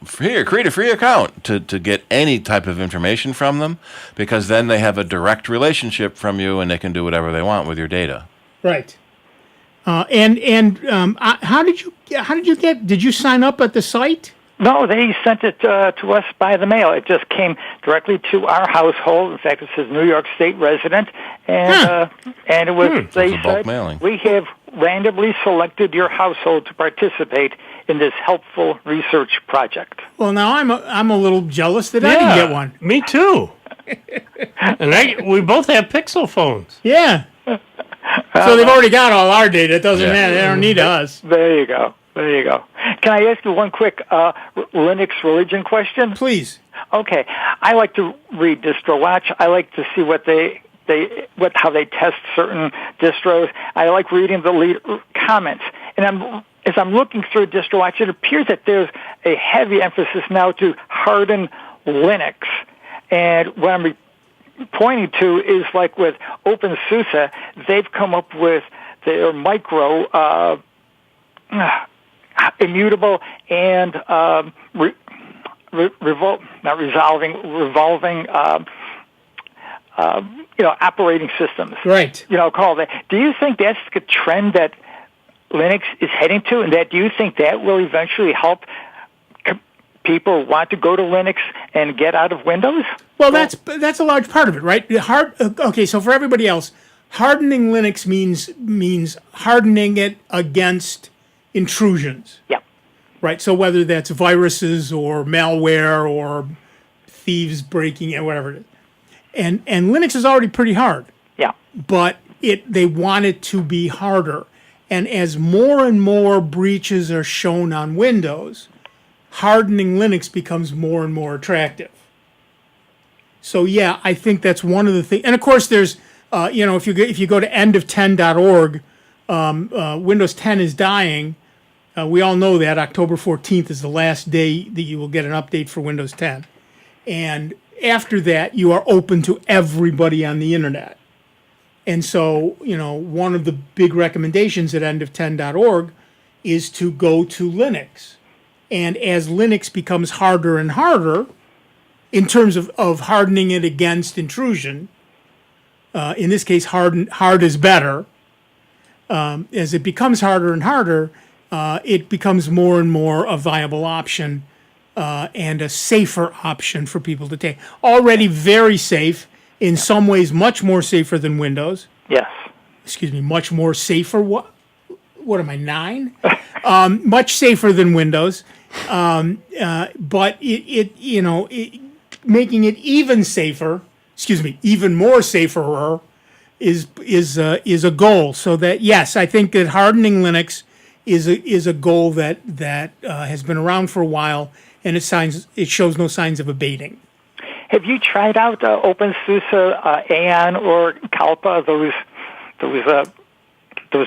Create a free account to get any type of information from them, because then they have a direct relationship from you and they can do whatever they want with your data. Right. How did you get? Did you sign up at the site? No, they sent it to us by the mail. It just came directly to our household. In fact, it says New York State resident, and it was. They it's a bulk said mailing. we have randomly selected your household to participate in this helpful research project. Well, now I'm a little jealous that I didn't get one. Me too. And we both have Pixel phones. Yeah. So they've already got all our data. It doesn't matter. They don't need us. There you go. There you go. Can I ask you one quick Linux religion question? Please. Okay. I like to read distrowatch. I like to see how they test certain distros. I like reading the comments. And as I'm looking through distrowatch, it appears that there's a heavy emphasis now to harden Linux. And what I'm pointing to is like with OpenSUSE, they've come up with their micro immutable and revolving operating systems. Right. Call that. Do you think that's the trend that Linux is heading to, and do you think that will eventually help people want to go to Linux and get out of Windows? Well, that's a large part of it, right? Okay, so for everybody else, hardening Linux means hardening it against intrusions. Yep. Right. So whether that's viruses or malware or thieves breaking it, whatever it is, and Linux is already pretty hard. Yeah. But they want it to be harder, and as more and more breaches are shown on Windows, hardening Linux becomes more and more attractive. So yeah, I think that's one of the things. And of course, there's if you go to endof10.org, Windows 10 is dying. We all know that October 14th is the last day that you will get an update for Windows 10, and after that, you are open to everybody on the internet. And so, one of the big recommendations at endof10.org is to go to Linux. And as Linux becomes harder and harder, in terms of hardening it against intrusion, in this case, hard is better. As it becomes harder and harder, it becomes more and more a viable option and a safer option for people to take. Already very safe, in some ways much more safer than Windows. Yes. Excuse me, much more safer. What am I, 9? Much safer than Windows. But making it even safer, even more safer is a goal. So that, yes, I think that hardening Linux is a goal that has been around for a while, and it shows no signs of abating. Have you tried out OpenSUSE, Aeon, or Kalpa? Those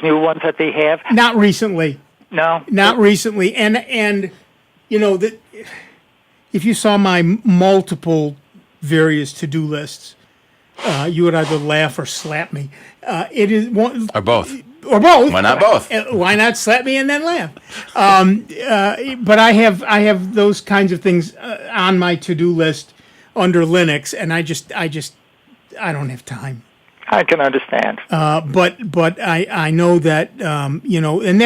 new ones that they have? Not recently. No, not recently. And that if you saw my multiple various to-do lists, you would either laugh or slap me. It is one or both. Or both. Why not both? Why not slap me and then laugh? But I have those kinds of things on my to-do list under Linux, and I don't have time. I can understand. But I know that and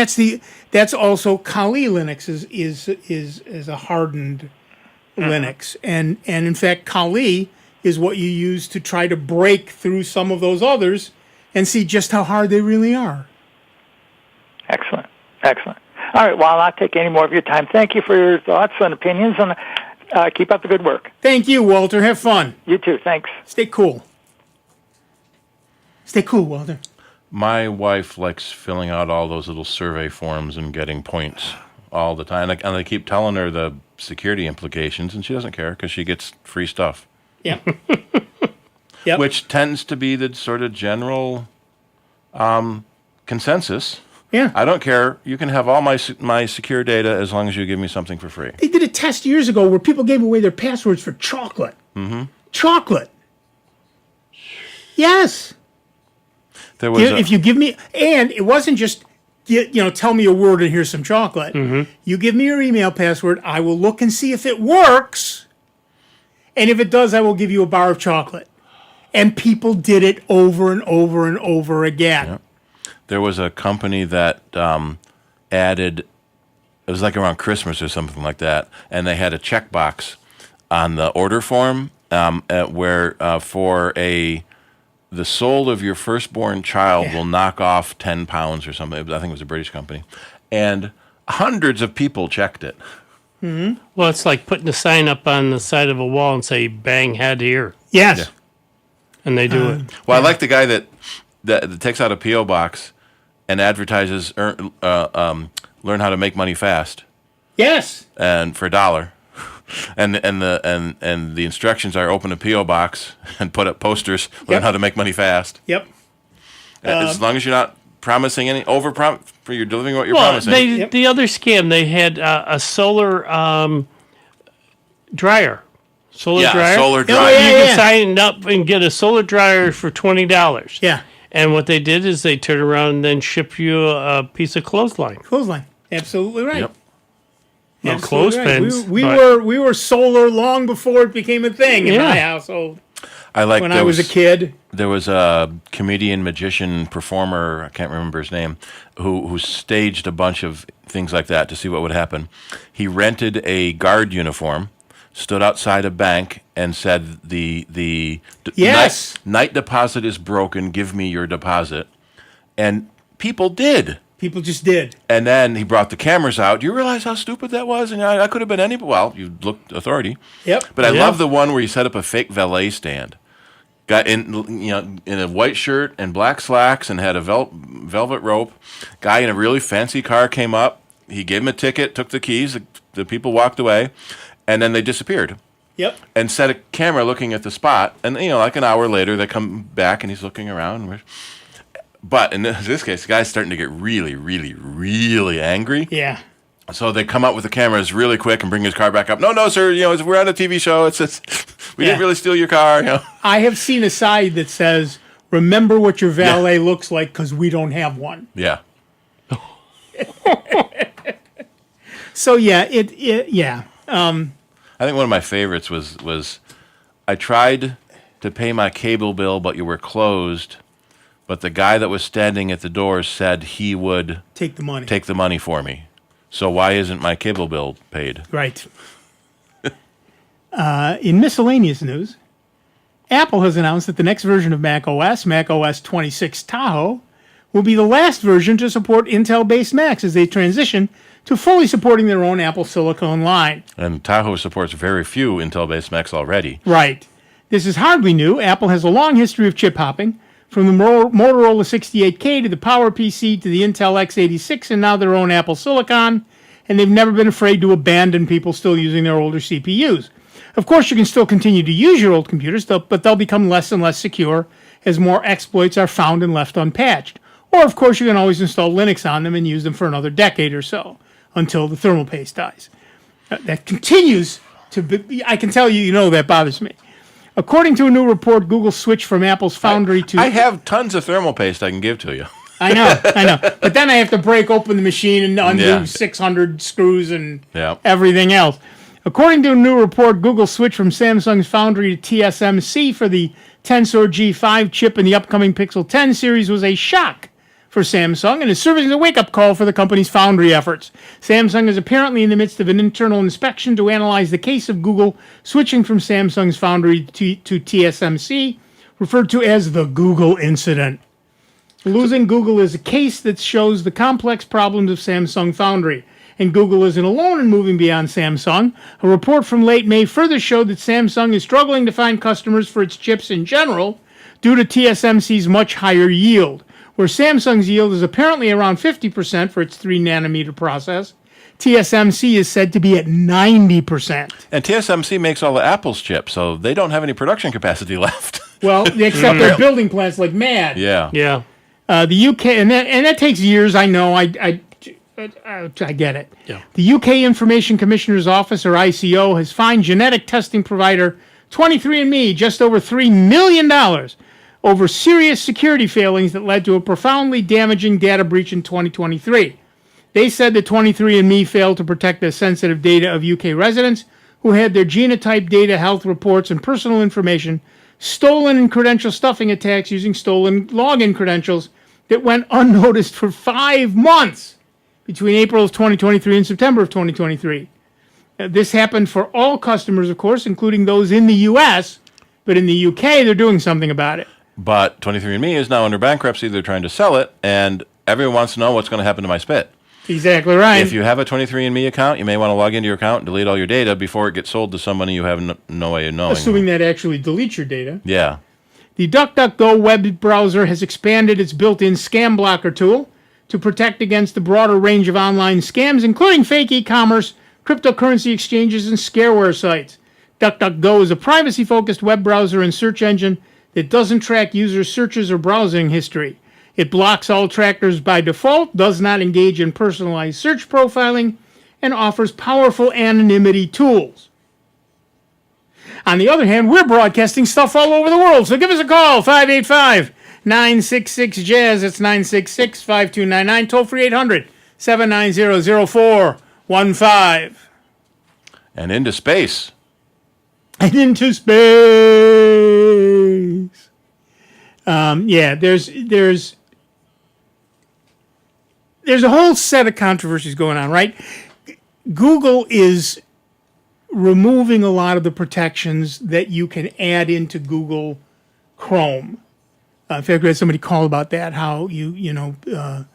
that's also Kali Linux is a hardened Linux, and in fact Kali is what you use to try to break through some of those others and see just how hard they really are. Excellent. All right, well, I'll not take any more of your time. Thank you for your thoughts and opinions, and keep up the good work. Thank you, Walter. Have fun. You too. Thanks. Stay cool. Stay cool, Walter. My wife likes filling out all those little survey forms and getting points all the time. And I keep telling her the security implications, and she doesn't care because she gets free stuff. Yeah. Yep. Which tends to be the sort of general consensus Yeah. I don't care. You can have all my secure data as long as you give me something for free. They did a test years ago where people gave away their passwords for chocolate. Mm-hmm. Chocolate. Yes. There was If you give me, and it wasn't just, tell me a word and here's some chocolate. Mm-hmm. You give me your email password, I will look and see if it works. And if it does, I will give you a bar of chocolate. And people did it over and over and over again. Yep. There was a company that added, it was like around Christmas or something like that, and they had a checkbox on the order form where for the soul of your firstborn child will knock off 10 pounds or something. I think it was a British company. And hundreds of people checked it. Mm-hmm. Well, it's like putting a sign up on the side of a wall and say, bang head here. Yes. Yeah. And they do it. Well, I like the guy that takes out a P.O. box and advertises learn how to make money fast. Yes. And for $1. And the instructions are open a P.O. box and put up posters, learn how to make money fast. Yep. As long as you're not promising any you're delivering what you're Well, promising. the other scam, they had a solar dryer. Solar dryer. Solar dryer. Oh, You can sign up and get a solar dryer for $20. Yeah. And what they did is they turn around and then ship you a piece of clothesline. Clothesline. Absolutely right. Yep. No Absolutely clothespins. right. We were solar long before it became a thing in my household. I like when I was a kid. There was a comedian, magician, performer, I can't remember his name, who staged a bunch of things like that to see what would happen. He rented a guard uniform, stood outside a bank, and said, Yes. night deposit is broken, give me your deposit. And people did. People just did. And then he brought the cameras out. Do you realize how stupid that was? And I could have been anybody. Well, you looked authority. Yep. But I love the one where he set up a fake valet stand. Got in a white shirt and black slacks and had a velvet rope. Guy in a really fancy car came up. He gave him a ticket, took the keys. The people walked away, and then they disappeared. Yep. And set a camera looking at the spot. And like an hour later, they come back and he's looking around. But in this case, the guy's starting to get really, really, really angry. Yeah. So they come out with the cameras really quick and bring his car back up. No, sir. We're on a TV show. We didn't really steal your car. I have seen a side that says, "Remember what your valet looks like, because we don't have one." Yeah. So yeah, I think one of my favorites was I tried to pay my cable bill, but you were closed. But the guy that was standing at the door said he would take the money for me. So why isn't my cable bill paid? Right. In miscellaneous news, Apple has announced that the next version of macOS, macOS 26 Tahoe, will be the last version to support Intel-based Macs as they transition to fully supporting their own Apple Silicon line. And Tahoe supports very few Intel-based Macs already. Right. This is hardly new. Apple has a long history of chip hopping, from the Motorola 68K to the PowerPC to the Intel x86 and now their own Apple Silicon, and they've never been afraid to abandon people still using their older CPUs. Of course, you can still continue to use your old computers, but they'll become less and less secure as more exploits are found and left unpatched. Or, of course, you can always install Linux on them and use them for another decade or so until the thermal paste dies. That continues to be, I can tell you, that bothers me. According to a new report, Google switched from Apple's Foundry to... I have tons of thermal paste I can give to you. I know. But then I have to break open the machine and undo 600 screws and everything else. According to a new report, Google switched from Samsung's Foundry to TSMC for the Tensor G5 chip in the upcoming Pixel 10 series was a shock for Samsung and is serving as a wake-up call for the company's Foundry efforts. Samsung is apparently in the midst of an internal inspection to analyze the case of Google switching from Samsung's Foundry to TSMC, referred to as the Google incident. Losing Google is a case that shows the complex problems of Samsung Foundry, and Google isn't alone in moving beyond Samsung. A report from late May further showed that Samsung is struggling to find customers for its chips in general due to TSMC's much higher yield. Where Samsung's yield is apparently around 50% for its 3-nanometer process, TSMC is said to be at 90%. And TSMC makes all the Apple's chips, so they don't have any production capacity left. Well, except they're building plants like mad. Yeah. The UK, and that takes years. I know. I get it. Yeah. The UK Information Commissioner's Office, or ICO, has fined genetic testing provider 23andMe just over $3 million over serious security failings that led to a profoundly damaging data breach in 2023. They said that 23andMe failed to protect the sensitive data of UK residents who had their genotype data, health reports, and personal information stolen in credential stuffing attacks using stolen login credentials that went unnoticed for 5 months between April of 2023 and September of 2023. This happened for all customers, of course, including those in the U.S., but in the U.K., they're doing something about it. But 23andMe is now under bankruptcy. They're trying to sell it, and everyone wants to know what's going to happen to my spit. Exactly right. If you have a 23andMe account, you may want to log into your account and delete all your data before it gets sold to somebody you have no way of knowing. Assuming that actually deletes your data. Yeah. The DuckDuckGo web browser has expanded its built-in scam blocker tool to protect against the broader range of online scams, including fake e-commerce, cryptocurrency exchanges, and scareware sites. DuckDuckGo is a privacy-focused web browser and search engine that doesn't track users' searches or browsing history. It blocks all trackers by default, does not engage in personalized search profiling, and offers powerful anonymity tools. On the other hand, we're broadcasting stuff all over the world, so give us a call, 585-966-JAZZ. It's 966-5299, toll-free 800-790-0415. And into space. And into space. There's a whole set of controversies going on, right? Google is removing a lot of the protections that you can add into Google Chrome. In fact, we had somebody call about that, how uBlock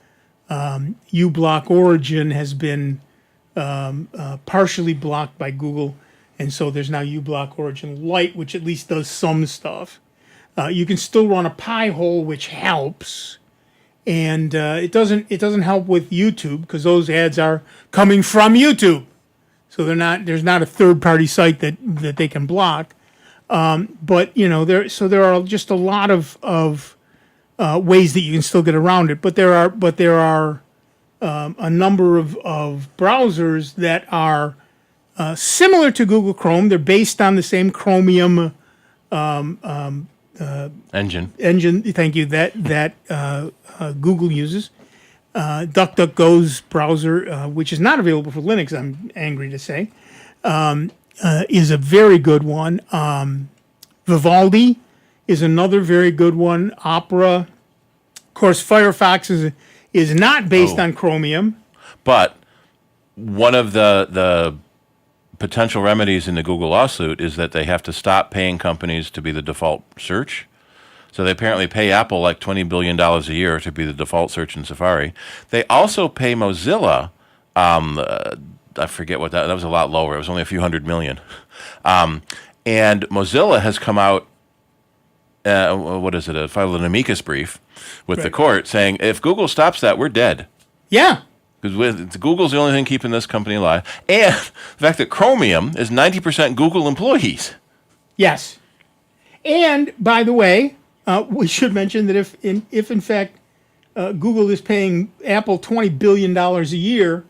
Origin has been partially blocked by Google, and so there's now uBlock Origin Lite, which at least does some stuff. You can still run a Pi-hole, which helps, and it doesn't help with YouTube because those ads are coming from YouTube, so there's not a third-party site that they can block. But there are just a lot of ways that you can still get around it. But there are a number of browsers that are similar to Google Chrome. They're based on the same Chromium engine. Thank you. That Google uses. DuckDuckGo's browser, which is not available for Linux, I'm angry to say, is a very good one. Vivaldi is another very good one. Opera, of course, Firefox is not based on Chromium. But one of the potential remedies in the Google lawsuit is that they have to stop paying companies to be the default search. So they apparently pay Apple like $20 billion a year to be the default search in Safari. They also pay Mozilla, I forget what that was a lot lower. It was only a few $100 million. And Mozilla has come out, filed an amicus brief with the court saying, if Google stops that, we're dead. Yeah. Because Google's the only thing keeping this company alive. And the fact that Chromium is 90% Google employees. Yes. And, by the way, we should mention that if in fact Google is paying Apple $20 billion a year,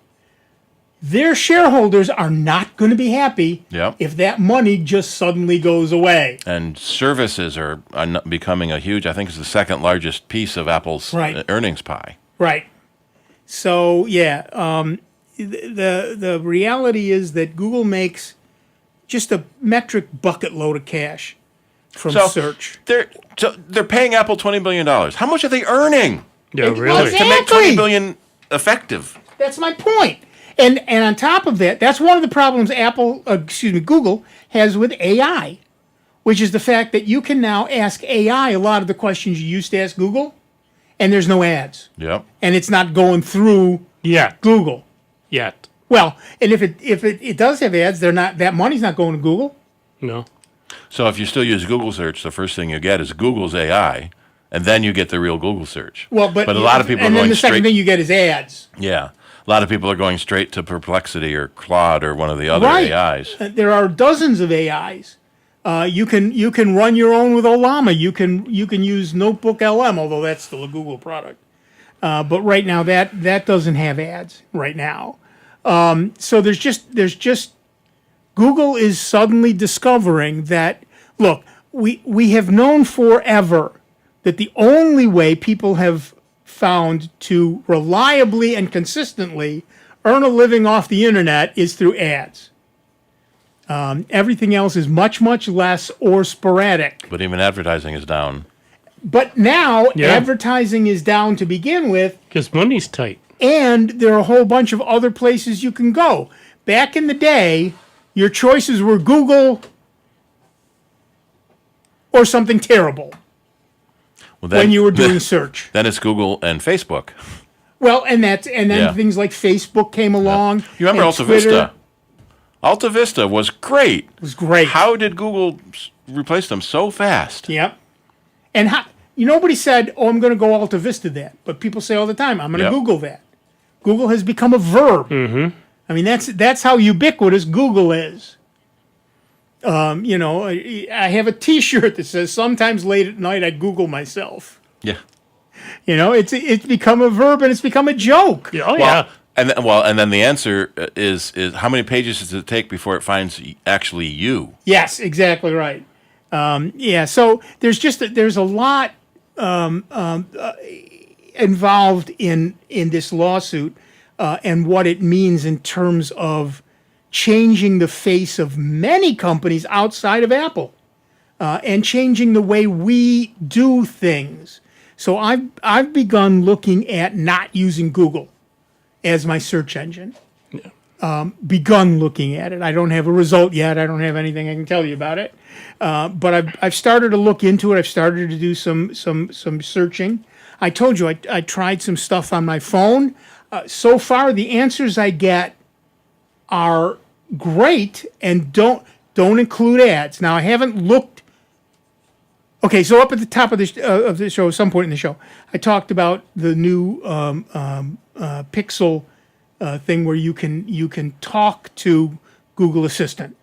their shareholders are not going to be happy if that money just suddenly goes away. And services are becoming a huge, I think it's the second largest piece of Apple's earnings pie. Right. So, the reality is that Google makes just a metric bucket load of cash from search. They're paying Apple $20 billion. How much are they earning? Yeah, really? To make $20 billion effective. That's my point. And on top of that, that's one of the problems Google has with AI, which is the fact that you can now ask AI a lot of the questions you used to ask Google, and there's no ads. Yep. And it's not going through Google. Yet. Well, and if it does have ads, that money's not going to Google. No. So if you still use Google search, the first thing you get is Google's AI, and then you get the real Google search. Well, but a lot of people are going straight. And then the second thing you get is ads. Yeah. A lot of people are going straight to Perplexity or Claude or one of the other AIs. There are dozens of AIs You can run your own with Olama. You can use Notebook LM, although that's still a Google product. But right now that doesn't have ads right now. So there's just Google is suddenly discovering that, look, we have known forever that the only way people have found to reliably and consistently earn a living off the internet is through ads. Everything else is much, much less or sporadic. But even advertising is down. But now advertising is down to begin with. Because money's tight. And there are a whole bunch of other places you can go. Back in the day, your choices were Google or something terrible when you were doing search. Then it's Google and Facebook. Well, and then things like Facebook came along. You remember Alta Vista? Alta Vista was great. It was great. How did Google replace them so fast? Yep. And nobody said, "Oh, I'm going to go Alta Vista that," but people say all the time, "I'm going to Google that." Google has become a verb. Mm-hmm. I mean, that's how ubiquitous Google is. I have a T-shirt that says, "Sometimes late at night I Google myself." Yeah. It's become a verb and it's become a joke. Oh yeah. And then the answer is how many pages does it take before it finds actually you? Yes, exactly right. So there's a lot involved in this lawsuit and what it means in terms of changing the face of many companies outside of Apple and changing the way we do things. So I've begun looking at not using Google as my search engine. Begun looking at it. I don't have a result yet. I don't have anything I can tell you about it. But I've started to look into it. I've started to do some searching. I told you I tried some stuff on my phone. So far, the answers I get are great and don't include ads. Now I haven't looked. Okay, so up at the top of the show, at some point in the show, I talked about the new Pixel thing where you can talk to Google Assistant,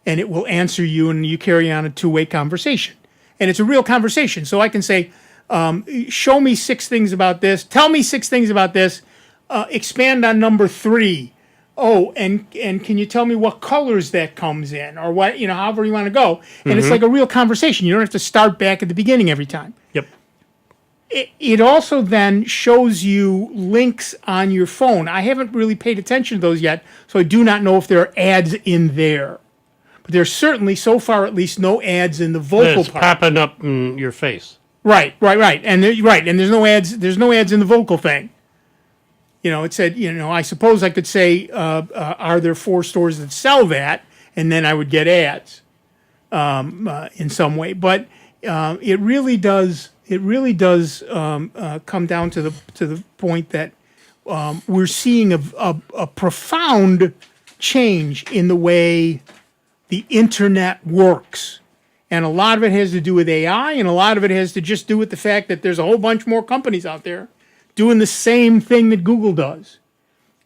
and it will answer you, and you carry on a two-way conversation, and it's a real conversation. So I can say, "Show me 6 things about this. Tell me 6 things about this. Expand on number 3. Oh, and can you tell me what colors that comes in, or what, however you want to go?" And it's like a real conversation. You don't have to start back at the beginning every time. Yep. It also then shows you links on your phone. I haven't really paid attention to those yet, so I do not know if there are ads in there. But there's certainly, so far at least, no ads in the vocal It's part. popping up in your face. Right. And there's no ads. There's no ads in the vocal thing. It said, I suppose I could say, are there 4 stores that sell that? And then I would get ads in some way. But it really does come down to the point that we're seeing a profound change in the way the internet works. And a lot of it has to do with AI, and a lot of it has to just do with the fact that there's a whole bunch more companies out there doing the same thing that Google does.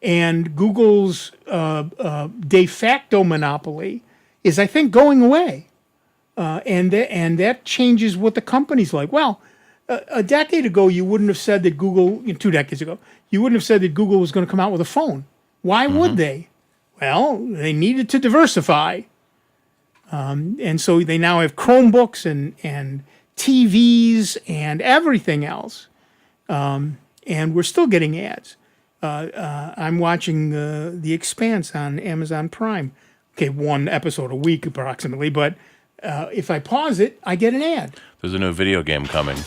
And Google's de facto monopoly is, I think, going away. And that changes what the company's like. Well, a decade ago, you wouldn't have said that Google, 2 decades ago, you wouldn't have said that Google was going to come out with a phone. Why would they? Well, they needed to diversify. And so they now have Chromebooks and TVs and everything else. And we're still getting ads. I'm watching The Expanse on Amazon Prime. Okay, 1 episode a week approximately, but if I pause it, I get an ad. There's a new video game coming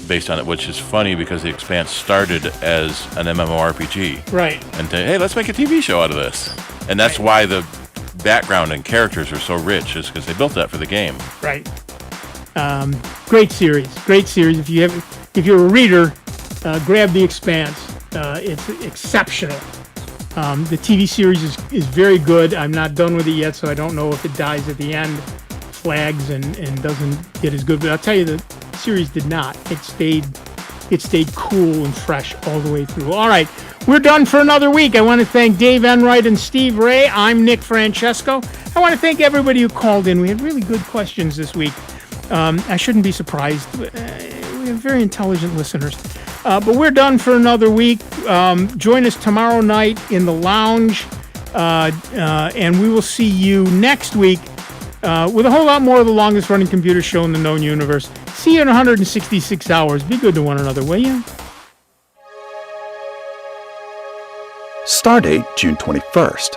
based on it, which is funny because The Expanse started as an MMORPG. Right. And hey, let's make a TV show out of this. And that's why the background and characters are so rich, is because they built that for the game. Right. Great series. If you're a reader, grab The Expanse. It's exceptional. The TV series is very good. I'm not done with it yet, so I don't know if it dies at the end, flags, and doesn't get as good. But I'll tell you, the series did not. It stayed cool and fresh all the way through. All right, we're done for another week. I want to thank Dave Enright and Steve Ray. I'm Nick Francesco. I want to thank everybody who called in. We had really good questions this week. I shouldn't be surprised. We have very intelligent listeners. But we're done for another week. Join us tomorrow night in the lounge. And we will see you next week with a whole lot more of the longest running computer show in the known universe. See you in 166 hours. Be good to one another, will you? Stardate June 21st.